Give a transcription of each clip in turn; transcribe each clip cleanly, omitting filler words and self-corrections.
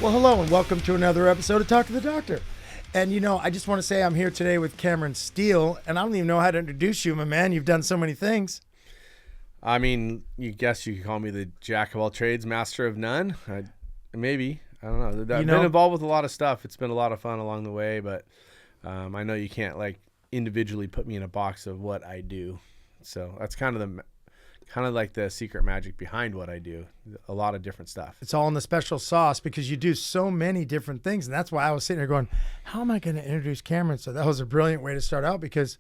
Well, hello and welcome to another episode of Talk to the Doctor. And you know, I just want to say I'm here today with Cameron Steele, and I don't even know how to introduce you, my man. You've done so many things. I mean, you guess you could call me the jack of all trades, master of none. Maybe. I don't know. I've been involved with a lot of stuff. It's been a lot of fun along the way, but I know you can't like individually put me in a box of what I do. So that's kind of like the secret magic behind what I do. A lot of different stuff. It's all in the special sauce because you do so many different things. And that's why I was sitting there going, how am I going to introduce Cameron? So that was a brilliant way to start out because,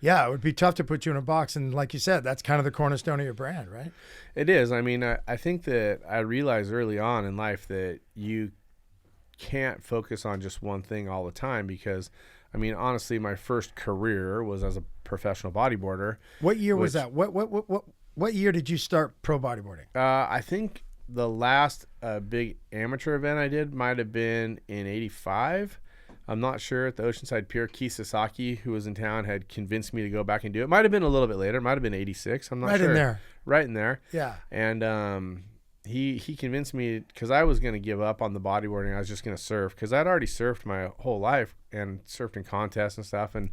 yeah, it would be tough to put you in a box. And like you said, that's kind of the cornerstone of your brand, right? It is. I mean, I think that I realized early on in life that you can't focus on just one thing all the time because, I mean, honestly, my first career was as a professional bodyboarder. What year was that? What year did you start pro bodyboarding? I think the last big amateur event I did might have been in '85. I'm not sure. At the Oceanside Pier, Keith Sasaki, who was in town, had convinced me to go back and do it. Might have been a little bit later. Might have been '86. I'm not sure. Right in there. Right in there. Yeah. And he convinced me because I was going to give up on the bodyboarding. I was just going to surf because I'd already surfed my whole life and surfed in contests and stuff. And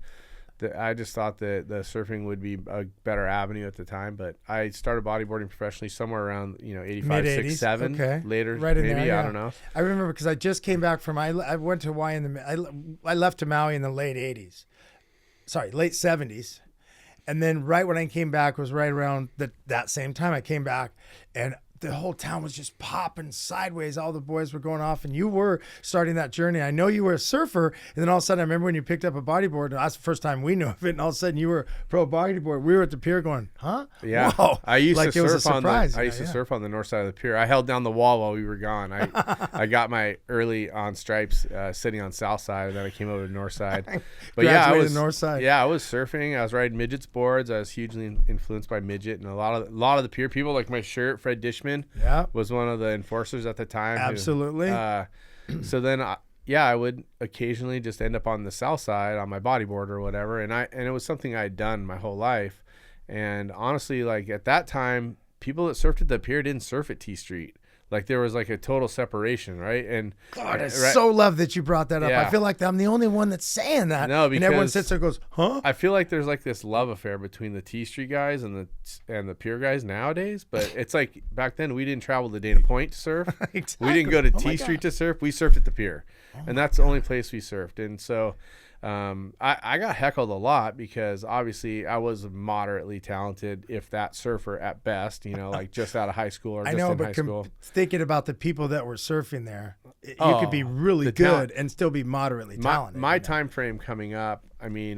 I just thought that the surfing would be a better avenue at the time, but I started bodyboarding professionally somewhere around 85, Mid-80s. 6, 7 okay. later, right in maybe there, yeah. I don't know. I remember because I just came back from I went to Hawaii I left to Maui in the late 70s, and then right when I came back was right around that same time I came back, and the whole town was just popping sideways. All the boys were going off, and you were starting that journey. I know you were a surfer, and then all of a sudden, I remember when you picked up a bodyboard, and that's the first time we knew of it, and all of a sudden, you were a pro bodyboard. We were at the pier going, huh? Yeah. Whoa. I used like to it was a surf on surprise. I used to surf on the north side of the pier. I held down the wall while we were gone. I got my early on stripes sitting on south side, and then I came over to north side. But yeah, I was north side. Yeah, I was surfing. I was riding midgets boards. I was hugely influenced by midget, and a lot of the pier people, like my shirt, Fred Dishman, was one of the enforcers at the time. Absolutely. So then, I would occasionally just end up on the south side on my bodyboard or whatever, and it was something I had done my whole life. And honestly, like at that time, people that surfed at the pier didn't surf at T Street. Like there was like a total separation, right? And God, I so love that you brought that up. Yeah. I feel like I'm the only one that's saying that. No, because and everyone sits there and goes, huh? I feel like there's like this love affair between the T Street guys and the pier guys nowadays. But it's like back then we didn't travel to Dana Point to surf. Exactly. We didn't go to T Street to surf. We surfed at the pier, and that's the only place we surfed. And so I got heckled a lot because obviously I was moderately talented, if that surfer at best, like just out of high school or just in high school. Thinking about the people that were surfing there, you could be really good and still be moderately talented. My time frame coming up, I mean,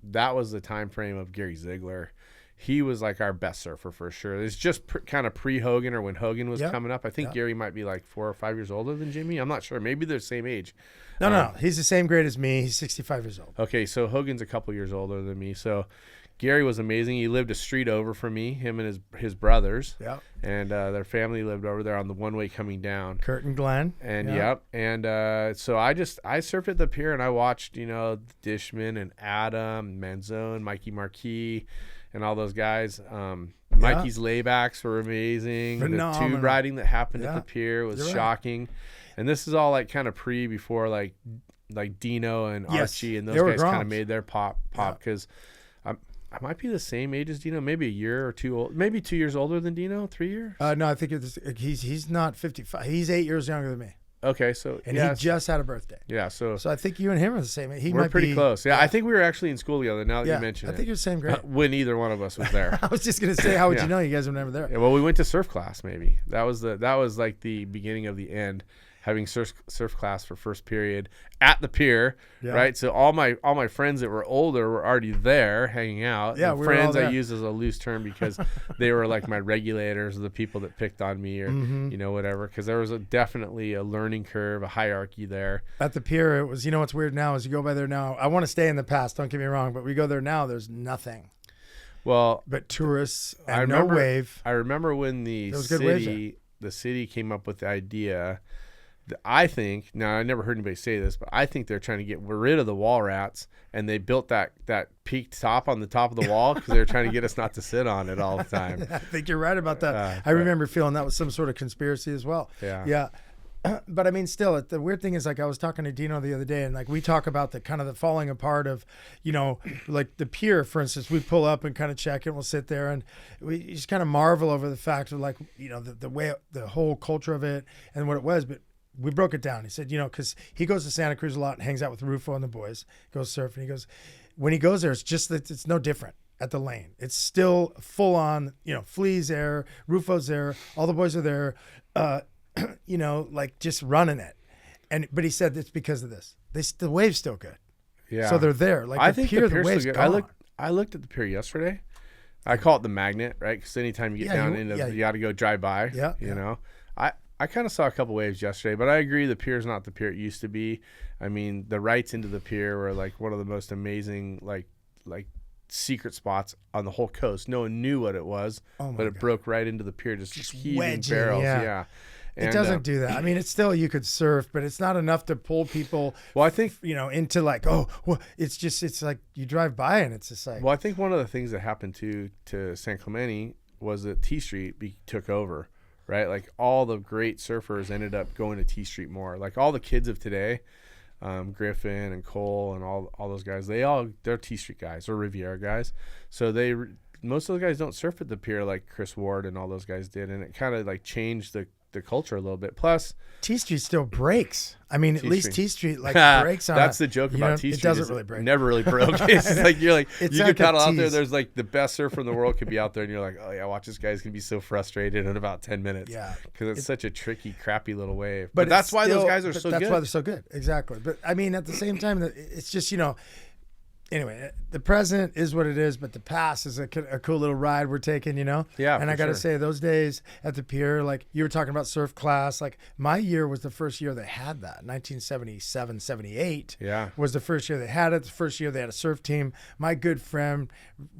that was the time frame of Gary Ziegler. He was like our best surfer for sure. It's just kind of pre-Hogan or when Hogan was coming up. I think Gary might be like 4 or 5 years older than Jimmy. I'm not sure. Maybe they're the same age. No. He's the same grade as me. He's 65 years old. Okay, so Hogan's a couple years older than me. So Gary was amazing. He lived a street over from me, him and his brothers. Yeah. And their family lived over there on the one-way coming down. Kurt and Glenn. And so I surfed at the pier and I watched, Dishman and Adam, Manzone, Mikey Marquis, and all those guys. Mikey's laybacks were amazing. Phenomenal. The tube riding that happened at the pier was shocking. Right. And this is all like kind of before like Dino and Archie and those guys kind of made their pop because I might be the same age as Dino, maybe a year or two old, maybe 2 years older than Dino, 3 years. No, I think he's not 55. He's 8 years younger than me. Okay, so he just had a birthday. Yeah, so I think you and him are the same age. We're pretty close. Yeah, I think we were actually in school together. Now that you mention it, I think you're the same grade. When either one of us was there. I was just gonna say, how would you know? You guys were never there. Yeah, well, we went to surf class. Maybe that was like the beginning of the end. Having surf class for first period at the pier, right? So all my friends that were older were already there hanging out. Yeah, we friends I use as a loose term because they were like my regulators, or the people that picked on me, or whatever. Because there was definitely a learning curve, a hierarchy there at the pier. It was, what's weird now is you go by there now. I want to stay in the past. Don't get me wrong, but we go there now. There's nothing. Well, but tourists and no wave. I remember when the city came up with the idea. I think, now I never heard anybody say this, but I think they're trying to get rid of the wall rats, and they built that peaked top on the top of the wall because they were trying to get us not to sit on it all the time. I think you're right about that. I remember feeling that was some sort of conspiracy as well. Yeah. But I mean, still, the weird thing is, like, I was talking to Dino the other day, and like we talk about the kind of the falling apart of, like the pier, for instance. We pull up and kind of check it. We'll sit there and we just kind of marvel over the fact of, like, the way, the whole culture of it and what it was. But we broke it down. He said, because he goes to Santa Cruz a lot and hangs out with Rufo and the boys, goes surfing. He goes, when he goes there, it's just that it's no different at the lane. It's still full on, Flea's there, Rufo's there, all the boys are there. Like just running it. But he said it's because of this. The wave's still good. Yeah. So they're there. Like I think the wave's good. gone. I looked at the pier yesterday. I call it the magnet, right? Because anytime you get down you got to go drive by. Yeah. You know, I kind of saw a couple waves yesterday, but I agree the pier's not the pier it used to be. I mean, the rights into the pier were like one of the most amazing like secret spots on the whole coast. No one knew what it was, but it broke right into the pier, just heaving wedging, barrels. Yeah. It doesn't do that. I mean, it's still, you could surf, but it's not enough to pull people. Well, I think into like, it's like you drive by and it's just like. Well, I think one of the things that happened to San Clemente was that T Street took over, right? Like all the great surfers ended up going to T Street more. Like all the kids of today, Griffin and Cole and all those guys, they're T Street guys or Riviera guys. So most of those guys don't surf at the pier like Chris Ward and all those guys did, and it kind of like changed the culture a little bit. Plus, T Street still breaks. I mean, at least T Street like breaks on. That's the joke about T Street. It doesn't really break. Never really broke. It's like you can paddle out there. There's There's like the best surfer in the world could be out there, and you're like, oh yeah, watch this guy's gonna be so frustrated in about 10 minutes. Yeah, because it's such a tricky, crappy little wave. But that's why those guys are so good. That's why they're so good. Exactly. But I mean, at the same time, it's just Anyway, the present is what it is, but the past is a cool little ride we're taking, Yeah. And I got to say, those days at the pier, like you were talking about surf class, like my year was the first year they had that. 1977, 78 was the first year they had it. The first year they had a surf team. My good friend,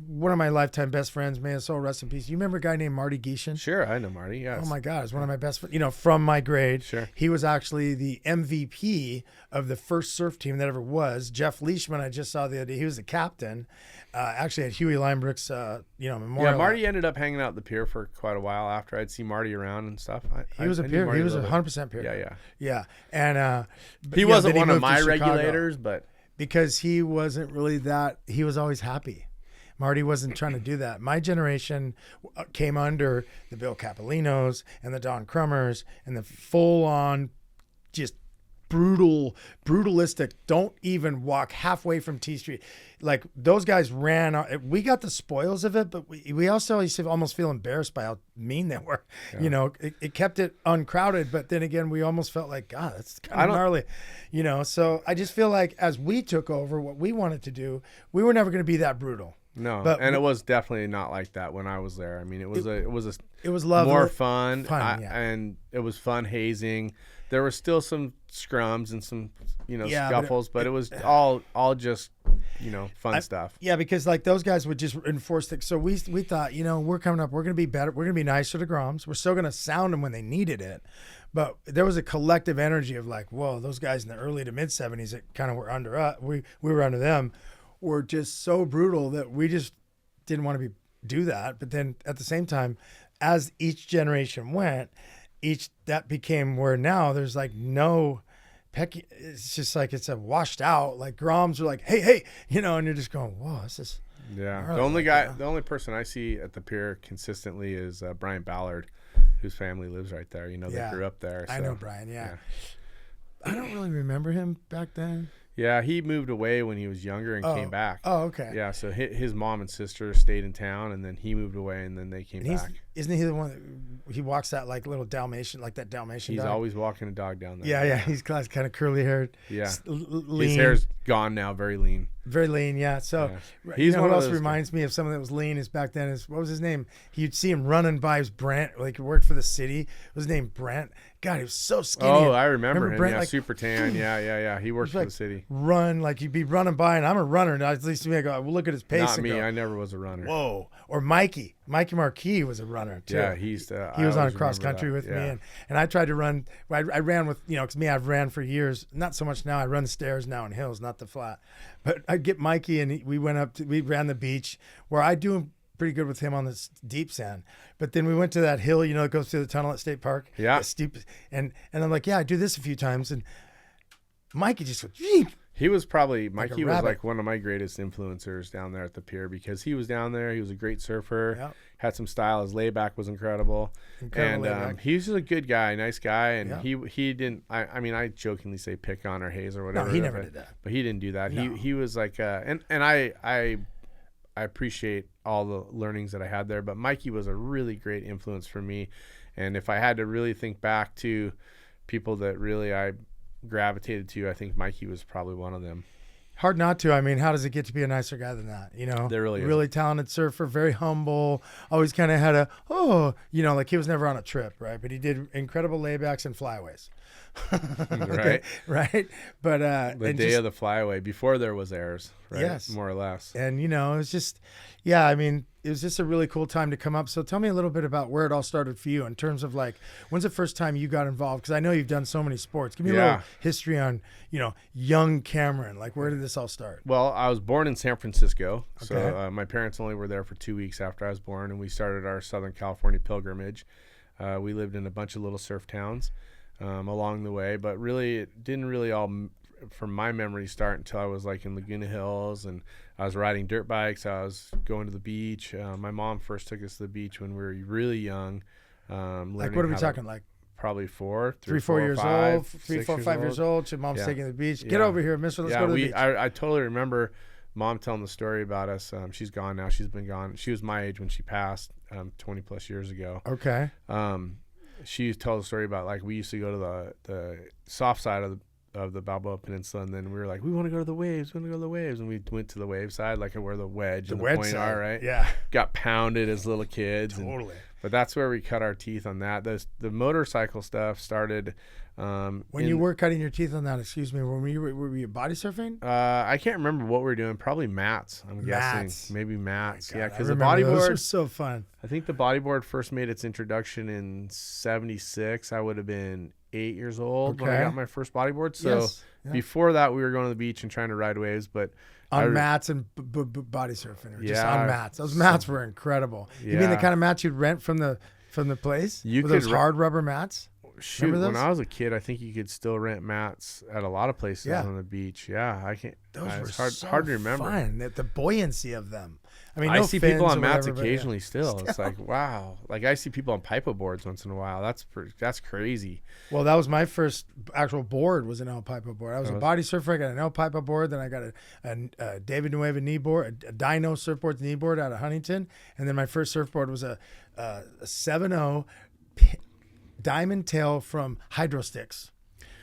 one of my lifetime best friends, may his soul rest in peace. You remember a guy named Marty Geishan? Sure, I know Marty, yes. Oh my God, he's one of my best friends, from my grade. Sure. He was actually the MVP of the first surf team that ever was. Jeff Leishman, I just saw the other day. He was the captain. Actually at Huey Leinbrick's, memorial. Yeah, Marty ended up hanging out at the pier for quite a while after I'd see Marty around and stuff. He was a pier. He was 100% pier. Yeah. And he wasn't one of my regulators, but because he wasn't really that. He was always happy. Marty wasn't trying to do that. My generation came under the Bill Capolinos and the Don Crummers and the full-on, just brutalistic, don't even walk halfway from T Street. Like those guys ran. We got the spoils of it, but we also used to almost feel embarrassed by how mean they were. Yeah. It kept it uncrowded, but then again, we almost felt like, God, that's kind of gnarly. So I just feel like as we took over what we wanted to do, we were never going to be that brutal. No, and it was definitely not like that when I was there. I mean, it was lovely, more fun, yeah. And it was fun hazing. There were still some scrums and some scuffles, but it was all just fun stuff. Yeah, because like those guys would just enforce it. So we thought, we're coming up, we're going to be better, we're going to be nicer to Groms. We're still going to sound them when they needed it. But there was a collective energy of like, whoa, those guys in the early to mid 70s that kind of were under us, we were under them, were just so brutal that we just didn't want to do that. But then at the same time, as each generation went, that became where now there's like no pecky. It's just like it's a washed out. Like Groms are like, hey, and you're just going, whoa, this is. Yeah. The only person I see at the pier consistently is Brian Ballard, whose family lives right there. They grew up there. So, I know Brian. Yeah. I don't really remember him back then. Yeah, he moved away when he was younger and came back. Oh, okay. Yeah, so his mom and sister stayed in town, and then he moved away, and then they came back. Isn't he the one that he walks that like little Dalmatian, like that Dalmatian He's dog? always walking a dog down there. Yeah. He's kind of curly haired. Yeah. Lean. His hair's gone now, very lean. Very lean, yeah. So he's what else reminds me of someone that was lean is back then what was his name? You'd see him running by his Brent, like he worked for the city. What was his name? Brent. God, he was so skinny. Oh, I remember him. Brent, like, super tan. Yeah. He worked for the city. Run, like you'd be running by, and I'm a runner. And at least to me, I go, well, look at his pace. Not me. I never was a runner. Whoa. Or Mikey Marquis was a runner too. Yeah, he was on cross country with me, and I tried to run. I ran with because I've ran for years. Not so much now. I run stairs now in hills, not the flat. But I'd get Mikey, and we ran the beach where I do pretty good with him on this deep sand. But then we went to that hill, that goes through the tunnel at State Park. Yeah. Steep, and I'm like, yeah, I do this a few times. And Mikey just went, Yeep! Mikey was like one of my greatest influencers down there at the pier because he was down there. He was a great surfer, Yep. had some style. His layback was incredible. And he's just a good guy, nice guy. And he didn't, I jokingly say pick on or haze or whatever. No, he never did that. But he didn't do that. No. He was like, and I appreciate all the learnings that I had there. But Mikey was a really great influence for me. And if I had to really think back to people that really I gravitated to, I think Mikey was probably one of them. Hard not to. I mean, how does it get to be a nicer guy than that? There really is. Really talented surfer, very humble, always kind of had like he was never on a trip, right? But he did incredible laybacks and flyaways. Right. Right. But the day of the flyaway before there was airs, right? Yes. More or less. And it was just, it was just a really cool time to come up. So tell me a little bit about where it all started for you in terms of like, when's the first time you got involved? Because I know you've done so many sports. Give me a little history on, young Cameron. Like, where did this all start? Well, I was born in San Francisco. Okay. So my parents only were there for 2 weeks after I was born, and we started our Southern California pilgrimage. We lived in a bunch of little surf towns along the way, but really it didn't really all, from my memory, start until I was like in Laguna Hills, and I was riding dirt bikes. I was going to the beach. My mom first took us to the beach when we were really young. Like, what are we talking? Like probably 4 years old, 3, 4, 5 years old. Your mom's taking the beach. Get over here, mister. Let's go to the beach. I totally remember Mom telling the story about us. She's gone now. She's been gone. She was my age when she passed 20 plus years ago. Okay. She told a story about like we used to go to the soft side of the Balboa Peninsula, and then we were like, we want to go to the waves. And we went to the wave side, like where the wedge and the point are, right? Yeah. Got pounded as little kids. Totally. But that's where we cut our teeth on that. The motorcycle stuff started. When you were cutting your teeth on that, excuse me, were you body surfing? I can't remember what we were doing. Probably mats, I'm guessing. Maybe mats. Oh, yeah, because the bodyboard. Those were so fun. I think the bodyboard first made its introduction in '76. I would have been 8 years old when I got my first bodyboard. So before that, we were going to the beach and trying to ride waves, but on mats and body surfing, or just on mats. Those mats were incredible. You mean the kind of mats you'd rent from the place? Those hard rubber mats? Shoot, when I was a kid, I think you could still rent mats at a lot of places on the beach. Yeah, I can't. Those were hard to remember. Fun. The buoyancy of them. I mean, I see people on mats occasionally still. It's like, wow. Like I see people on pipa boards once in a while. That's crazy. Well, that was my first actual board, was an El Pipa board. I was a body surfer. I got an El Pipa board. Then I got a David Nueva knee board, a Dino surfboard knee board out of Huntington. And then my first surfboard was a 7.0 diamond tail from Hydro Sticks.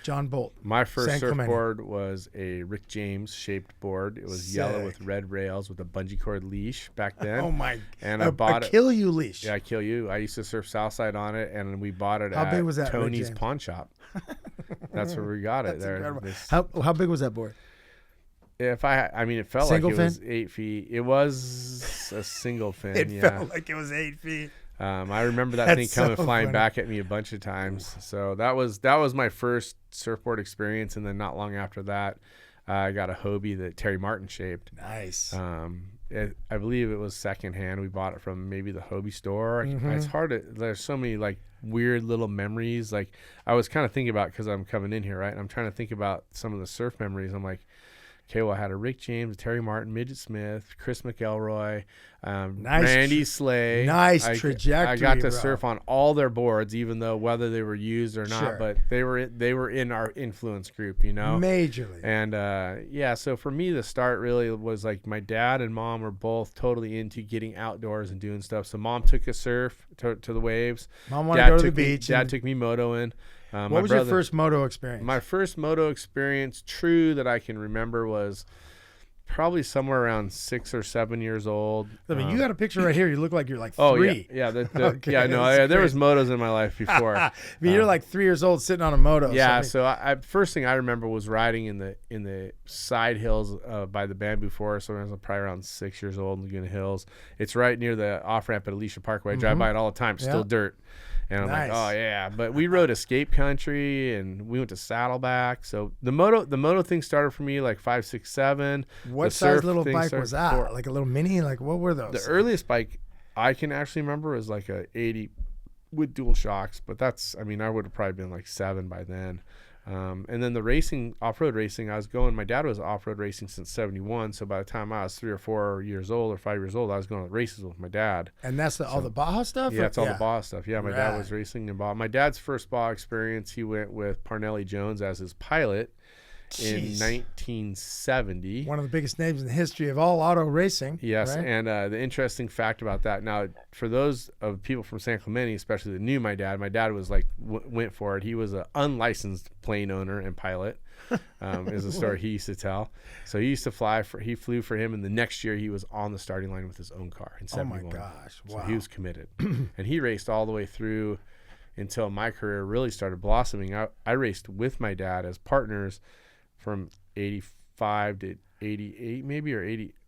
John Bolt. My first surfboard was a Rick James shaped board. It was yellow with red rails with a bungee cord leash back then. Oh my! And I bought it. Kill You leash. Yeah, Kill You. I used to surf Southside on it, and we bought it How big was that, Tony's Pawn Shop. That's where we got it. There. How big was that board? It felt single like it fin? was 8 feet. It was a single fin. It felt like it was 8 feet. I remember that thing coming flying back at me a bunch of times. So that was my first surfboard experience, and then not long after that, I got a Hobie that Terry Martin shaped. Nice. I believe it was secondhand. We bought it from maybe the Hobie store. It's hard to. There's so many like weird little memories. Like I was kind of thinking about, because I'm coming in here, right? And I'm trying to think about some of the surf memories. I'm like, okay, well, I had a Rick James, a Terry Martin, Midget Smith, Chris McElroy, Randy Slay. Nice trajectory. I got to surf on all their boards, even though whether they were used or not, but they were in our influence group, Majorly. And so for me, the start really was like my dad and mom were both totally into getting outdoors and doing stuff. So mom took us surf to the waves. Mom wanted to go to the beach. Dad took me motoing. What was your first moto experience? My first moto experience, true, that I can remember was probably somewhere around 6 or 7 years old. I mean, you got a picture right here. You look like you're like 3. Yeah. There was motos in my life before. I mean, you're like 3 years old sitting on a moto. Yeah. So first thing I remember was riding in the side hills by the bamboo forest. So I was probably around 6 years old in Laguna Hills. It's right near the off ramp at Alicia Parkway. I drive by it all the time. Still dirt. And I'm like, oh yeah, but we rode Escape Country and we went to Saddleback. So the moto thing started for me like 5, 6, 7. What size little bike was that? Like a little mini? Like what were those? The earliest bike I can actually remember was like a 80 with dual shocks, but I would have probably been like 7 by then. And then the racing, off-road racing, my dad was off-road racing since 71. So by the time I was 3 or 4 years old or 5 years old, I was going to races with my dad. And that's all the Baja stuff? Yeah, it's all the Baja stuff. Yeah, my dad was racing in Baja. My dad's first Baja experience, he went with Parnelli Jones as his pilot in 1970. One of the biggest names in the history of all auto racing. Yes, right? And the interesting fact about that, now for those of people from San Clemente, especially that knew my dad was like went for it. He was an unlicensed plane owner and pilot. Is a story he used to tell. So he used to he flew for him, and the next year he was on the starting line with his own car in 71. Oh my gosh, wow. So he was committed. And he raced all the way through until my career really started blossoming. I raced with my dad as partners from 85 to 88 maybe, or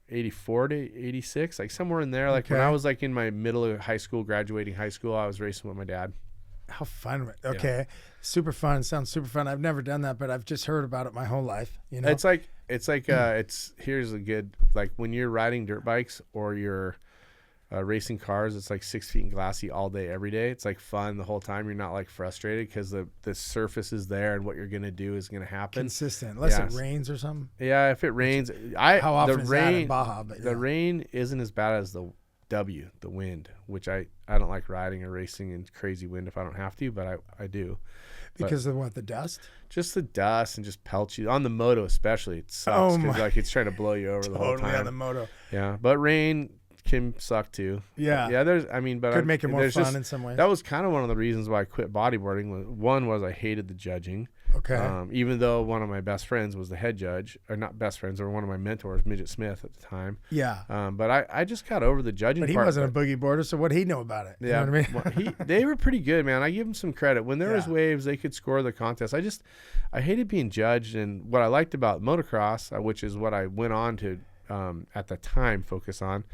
84 to 86, like somewhere in there. Like when I was like in my middle of high school, graduating high school, I was racing with my dad. How fun. Okay. Yeah. Super fun. Sounds super fun. I've never done that, but I've just heard about it my whole life. You know, here's a good, like when you're riding dirt bikes or you're racing cars, it's like 6 feet and glassy all day, every day. It's like fun the whole time. You're not like frustrated because the surface is there and what you're going to do is going to happen. Consistent. Unless it rains or something. Yeah. If it rains, how often is that in Baja? But the rain isn't as bad as the wind, which I don't like riding or racing in crazy wind if I don't have to, but I do. Because of what, the dust? Just the dust and just pelts you. On the moto especially, it sucks because like it's trying to blow you over the whole time. Totally on the moto. Yeah, but rain can suck too. Yeah. Yeah, could make it more fun in some ways. That was kind of one of the reasons why I quit bodyboarding. One was I hated the judging. Okay. Even though one of my best friends was the head judge, or not best friends, or one of my mentors, Midget Smith at the time. Yeah. But I just got over the judging part. But he wasn't a boogie boarder, so what'd he know about it? Yeah. You know what I mean? They were pretty good, man. I give them some credit. When there was waves, they could score the contest. I hated being judged, and what I liked about motocross, which is what I went on to at the time focus on,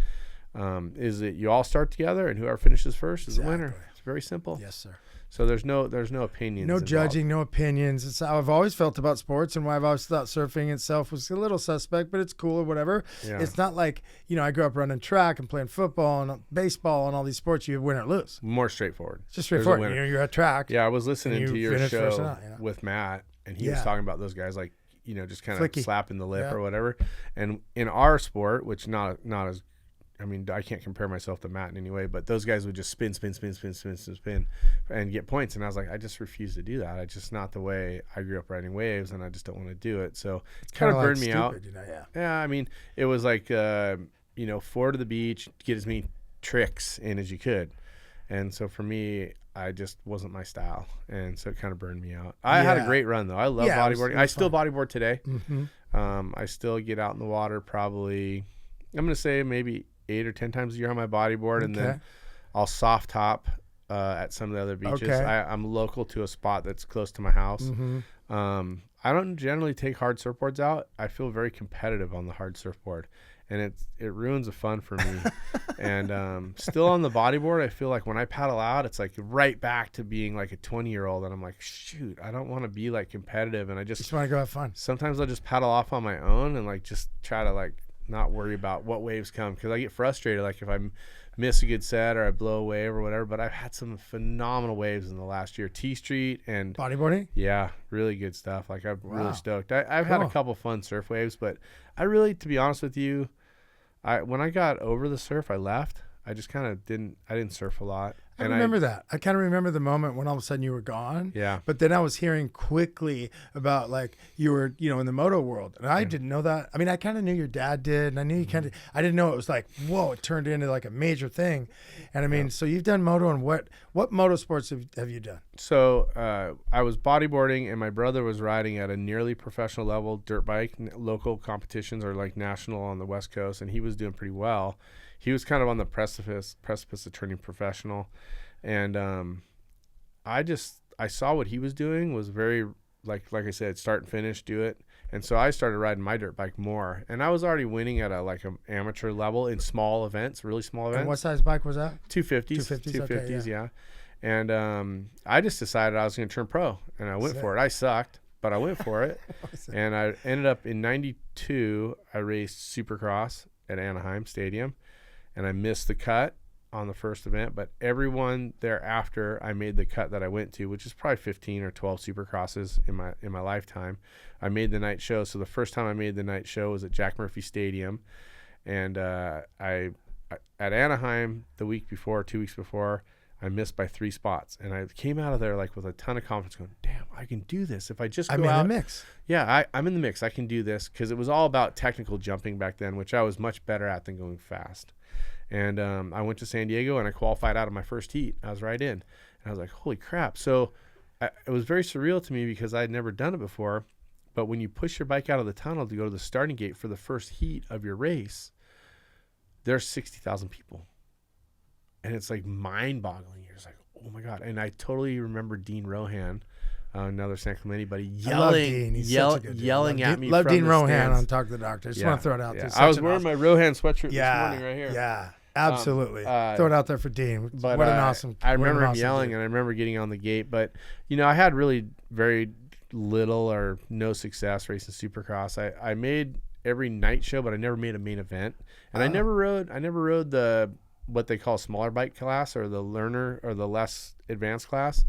is that you all start together and whoever finishes first is the winner. It's very simple. Yes, sir. So there's no opinions. No involved. judging, no opinions. It's how I've always felt about sports, and why I've always thought surfing itself was a little suspect, but it's cool or whatever. Yeah. It's not like, I grew up running track and playing football and baseball and all these sports. You win or lose. More straightforward. It's just straightforward. You're at track. Yeah, I was listening to your show with Matt, and he was talking about those guys like, just kind of slapping the lip or whatever. And in our sport, which not as, I can't compare myself to Matt in any way, but those guys would just spin, and get points. And I was like, I just refuse to do that. It's just not the way I grew up riding waves, and I just don't want to do it. So it kind of burned me out. Yeah, it was like, 4 to the beach, get as many tricks in as you could. And so for me, I just wasn't my style. And so it kind of burned me out. I had a great run, though. I love bodyboarding. I still bodyboard today. Mm-hmm. I still get out in the water probably, I'm going to say maybe 8 or 10 times a year on my bodyboard, and then I'll soft top at some of the other beaches. I'm local to a spot that's close to my house. Mm-hmm. I don't generally take hard surfboards out. I feel very competitive on the hard surfboard, and it ruins the fun for me. And still on the bodyboard, I feel like when I paddle out, it's like right back to being like a 20-year-old, and I'm like, shoot, I don't want to be like competitive, and I just want to go have fun. Sometimes I'll just paddle off on my own and like just try to like not worry about what waves come, because I get frustrated like if I miss a good set or I blow a wave or whatever. But I've had some phenomenal waves in the last year. T Street and bodyboarding, really good stuff. Like I'm really stoked. I've had a couple fun surf waves, but I really, to be honest with you, when I got over the surf, I left. I just kind of didn't surf a lot. I remember that. I kind of remember the moment when all of a sudden you were gone. Yeah. But then I was hearing quickly about like you were, in the moto world. And I didn't know that. I kind of knew your dad did. And I knew you I didn't know it was like, whoa, it turned into like a major thing. And so you've done moto, and what motorsports have you done? So I was bodyboarding, and my brother was riding at a nearly professional level dirt bike, local competitions or like national on the West Coast. And he was doing pretty well. He was kind of on the precipice of turning professional. And I saw what he was doing was very, like I said, start and finish, do it. And so I started riding my dirt bike more. And I was already winning at an amateur level in small events, really small events. And what size bike was that? 250s. 250s, yeah. And I just decided I was going to turn pro, and I went for it. I sucked, but I went for it. And I ended up in 92, I raced Supercross at Anaheim Stadium. And I missed the cut on the first event, but everyone thereafter I made the cut that I went to, which is probably 15 or 12 supercrosses in my lifetime. I made the night show. So the first time I made the night show was at Jack Murphy Stadium, and I at Anaheim the week before, 2 weeks before, I missed by 3 spots, and I came out of there like with a ton of confidence, going, "Damn, I can do this! If I just go out." I'm in the mix. Yeah, I'm in the mix. I can do this, because it was all about technical jumping back then, which I was much better at than going fast. And I went to San Diego and I qualified out of my first heat. I was right in, and I was like, "Holy crap!" So it was very surreal to me because I had never done it before. But when you push your bike out of the tunnel to go to the starting gate for the first heat of your race, there's 60,000 people. And it's like mind-boggling. You're just like, oh my God. And I totally remember Dean Rohan, another San Clemente buddy, yelling at me. Love from Dean the Rohan stands. on Talk to the Doctor. Just want to throw it out there. I was wearing my Rohan sweatshirt this morning right here. Yeah, absolutely. Throw it out there for Dean. But what an awesome. I remember him awesome yelling, dude. and I remember getting on the gate. But, I had really very little or no success racing Supercross. I made every night show, but I never made a main event. And I never rode the what they call smaller bike class, or the learner, or the less advanced class,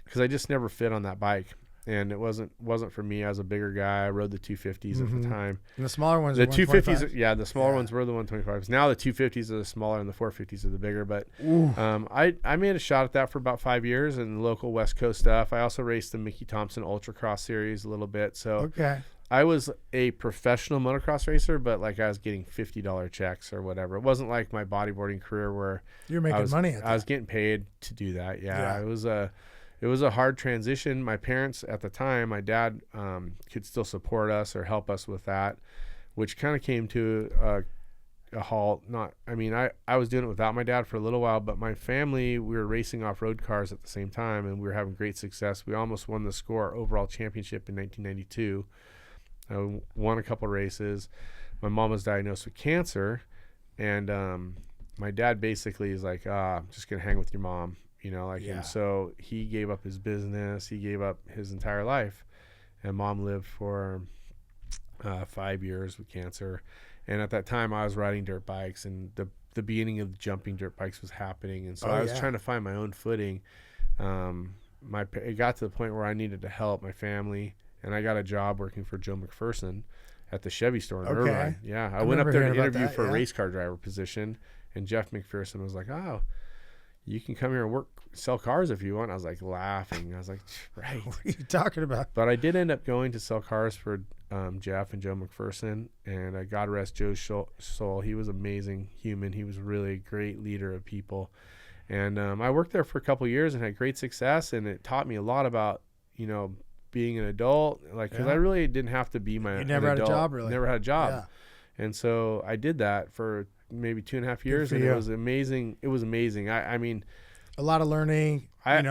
because I just never fit on that bike, and it wasn't for me. I was a bigger guy. I rode the 250s at the time. And the smaller ones, the are 250s, the smaller ones were the 125s. Now the 250s are the smaller and the 450s are the bigger. But I made a shot at that for about 5 years in the local West Coast stuff. I also raced the Mickey Thompson Ultra Cross Series a little bit. So I was a professional motocross racer, but like I was getting $50 checks or whatever. It wasn't like my bodyboarding career where you're making money at that. I was getting paid to do that. Yeah. It was a hard transition. My parents at the time, my dad could still support us or help us with that, which kind of came to a halt. I was doing it without my dad for a little while, but my family, we were racing off-road cars at the same time, and we were having great success. We almost won the SCORE overall championship in 1992. I won a couple races. My mom was diagnosed with cancer, and my dad basically is like, I'm just going to hang with your mom, and so he gave up his business. He gave up his entire life, and mom lived for 5 years with cancer. And at that time I was riding dirt bikes, and the beginning of the jumping dirt bikes was happening. And so I was trying to find my own footing. It got to the point where I needed to help my family, and I got a job working for Joe McPherson at the Chevy store in Irvine. Yeah. I went up there to interview for a race car driver position, and Jeff McPherson was like, "Oh, you can come here and sell cars if you want." I was like laughing. I was like, right. What are you talking about? But I did end up going to sell cars for Jeff and Joe McPherson, and God rest Joe's soul. He was an amazing human. He was really a great leader of people. And I worked there for a couple of years and had great success, and it taught me a lot about, being an adult, because I really didn't have to be You never had a job, really. Never had a job. Yeah. And so I did that for maybe 2.5 years, and it was amazing. It was amazing. I mean, a lot of learning, I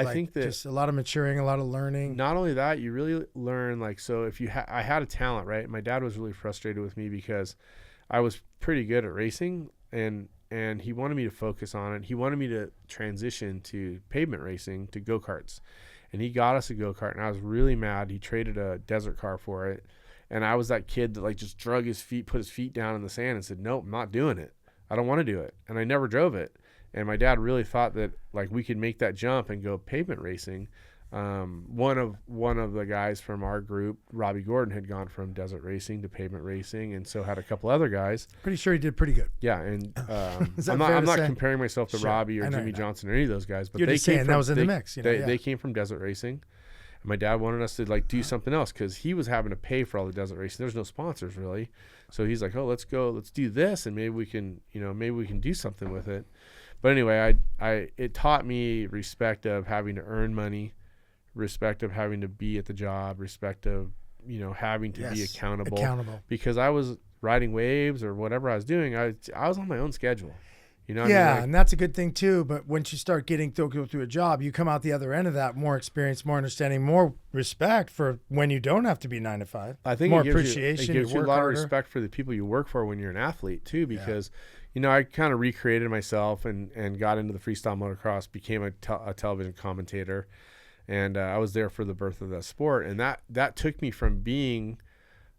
think that just a lot of maturing, a lot of learning. Not only that, you really learn, so if I had a talent, right? My dad was really frustrated with me because I was pretty good at racing, and he wanted me to focus on it. He wanted me to transition to pavement racing, to go-karts. And he got us a go-kart, and I was really mad. He traded a desert car for it. And I was that kid that just put his feet down in the sand and said, "Nope, I'm not doing it. I don't want to do it." And I never drove it. And my dad really thought that we could make that jump and go pavement racing. One of the guys from our group, Robbie Gordon, had gone from desert racing to pavement racing, and so had a couple other guys. Pretty sure he did pretty good. Yeah, and I'm not comparing myself to Robbie or Jimmy Johnson or any of those guys, but they came from, that was in the mix. They came from desert racing. And my dad wanted us to do something else because he was having to pay for all the desert racing. There's no sponsors really, so he's like, "Oh, let's do this, and maybe we can do something with it." But anyway, it taught me respect of having to earn money, respect of having to be at the job, respect of having to be accountable. Because I was riding waves or whatever I was doing, I was on my own schedule. And that's a good thing too. But once you start getting to go through a job, you come out the other end of that more experience, more understanding, more respect for when you don't have to be 9 to 5. I think more it gives appreciation. You a lot of respect for the people you work for when you're an athlete too, because I kind of recreated myself and got into the freestyle motocross, became a television commentator, and I was there for the birth of that sport, and that took me from being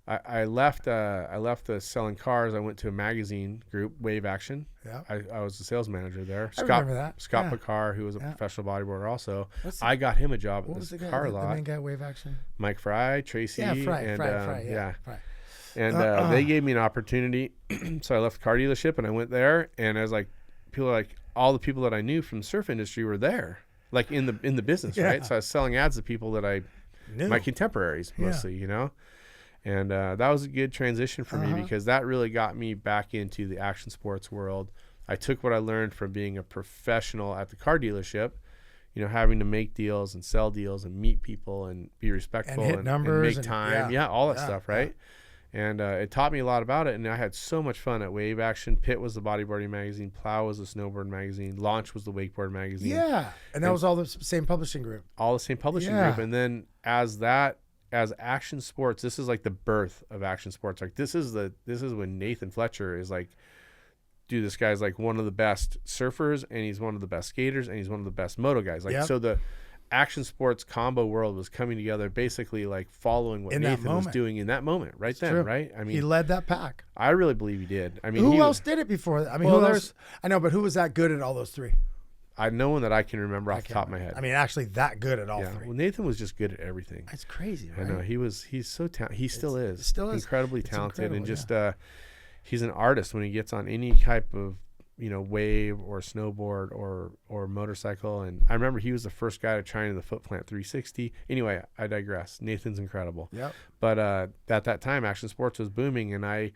I left the selling cars. I went to a magazine group, Wave Action. Yeah. I was the sales manager there. I remember that. Scott Picar, who was a professional bodyboarder also. I got him a job at this car lot. The main guy, Wave Action? Mike Fry, Tracy. Fry. Fry. And they gave me an opportunity. So I left the car dealership and I went there. And I was like, all the people that I knew from the surf industry were there, like in the business, right? So I was selling ads to people that I knew, my contemporaries mostly, you know. And that was a good transition for me because that really got me back into the action sports world. I took what I learned from being a professional at the car dealership, you know, having to make deals and sell deals and meet people and be respectful and hit numbers and make time. All that stuff, right? And it taught me a lot about it. And I had so much fun at Wave Action. Pitt was the bodyboarding magazine. Plow was the snowboard magazine. Launch was the wakeboard magazine. Yeah. And that was all the same publishing group. All the same publishing group. And then as action sports, this is like the birth of action sports. Like this is when Nathan Fletcher is like, dude, this guy's like one of the best surfers and he's one of the best skaters and he's one of the best moto guys. Like, so the action sports combo world was coming together, basically like following what Nathan was doing in that moment right then. True. Right. I mean, he led that pack. I really believe he did. I mean, who else did it before? I mean, who else? I know, but who was that good at all those three? No one that I can remember off the top of my head. I mean, actually that good at all three. Well, Nathan was just good at everything. That's crazy, right? I know. He's so talented. He still is. Incredibly talented. And just, he's an artist when he gets on any type of, you know, wave or snowboard or motorcycle. And I remember he was the first guy to try into the foot plant 360. Anyway, I digress. Nathan's incredible. Yep. But at that time, action sports was booming. And I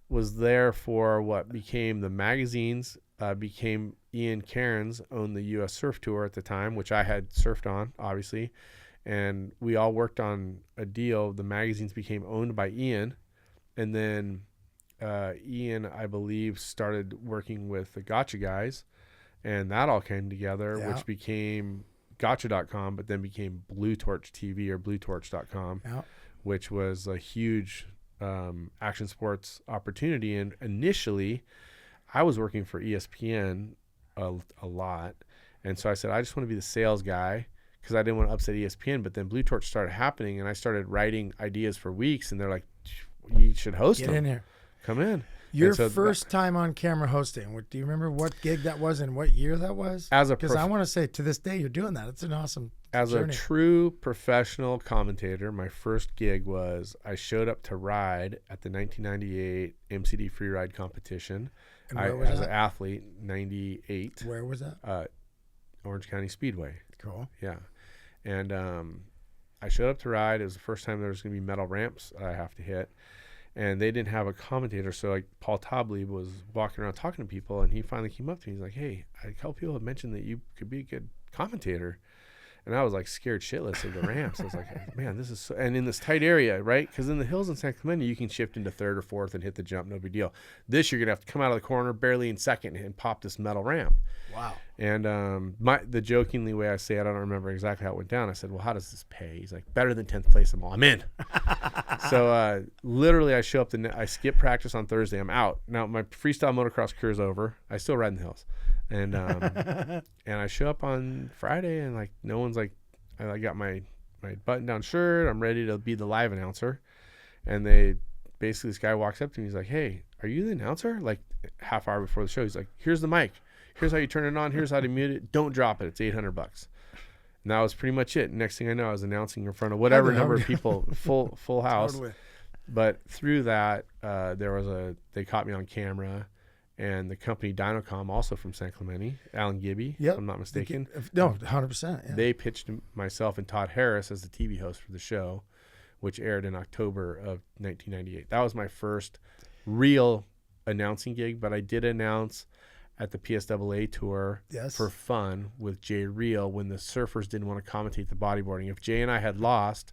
was there for what became the magazines, became Ian Cairns owned the U.S. Surf Tour at the time, which I had surfed on, obviously. And we all worked on a deal. The magazines became owned by Ian. And then Ian, I believe, started working with the Gotcha guys. And that all came together, which became Gotcha.com, but then became Blue Torch TV or BlueTorch.com, which was a huge action sports opportunity. And initially, I was working for ESPN a lot. And so I said, I just want to be the sales guy because I didn't want to upset ESPN. But then Blue Torch started happening, and I started writing ideas for weeks. And they're like, you should host them. Get in here. Come in. Your first time on camera hosting, do you remember what gig that was and what year that was? Because I want to say to this day you're doing that. It's an awesome journey. A true professional commentator, my first gig was I showed up to ride at the 1998 MCD Freeride competition. And where was as an athlete, 98. Where was that? Orange County Speedway. Cool. Yeah. And I showed up to ride. It was the first time there was going to be metal ramps I have to hit. And they didn't have a commentator. So like Paul Tobley was walking around talking to people, and he finally came up to me. He's like, hey, a couple people have mentioned that you could be a good commentator. And I was like scared shitless of the ramps. I was like, man, this is so, and in this tight area, right? Because in the hills in San Clemente, you can shift into third or fourth and hit the jump, no big deal. This, you're going to have to come out of the corner barely in second and pop this metal ramp. Wow. And the jokingly way I say it, I don't remember exactly how it went down. I said, well, how does this pay? He's like, better than 10th place. I'm in. So literally I show up, I skip practice on Thursday. I'm out. Now my freestyle motocross career is over. I still ride in the hills. And and I show up on Friday, and like no one's like, I got my button down shirt. I'm ready to be the live announcer. And this guy walks up to me. He's like, hey, are you the announcer? Like half hour before the show, he's like, here's the mic. Here's how you turn it on. Here's how to mute it. Don't drop it. It's $800. And that was pretty much it. Next thing I know, I was announcing in front of whatever number of people, full house. Totally. But through that, they caught me on camera. And the company Dynocom, also from San Clemente, Alan Gibby, if I'm not mistaken. No, 100%. Yeah. They pitched myself and Todd Harris as the TV host for the show, which aired in October of 1998. That was my first real announcing gig, but I did announce at the PSAA tour for fun with Jay Reel when the surfers didn't want to commentate the bodyboarding. If Jay and I had lost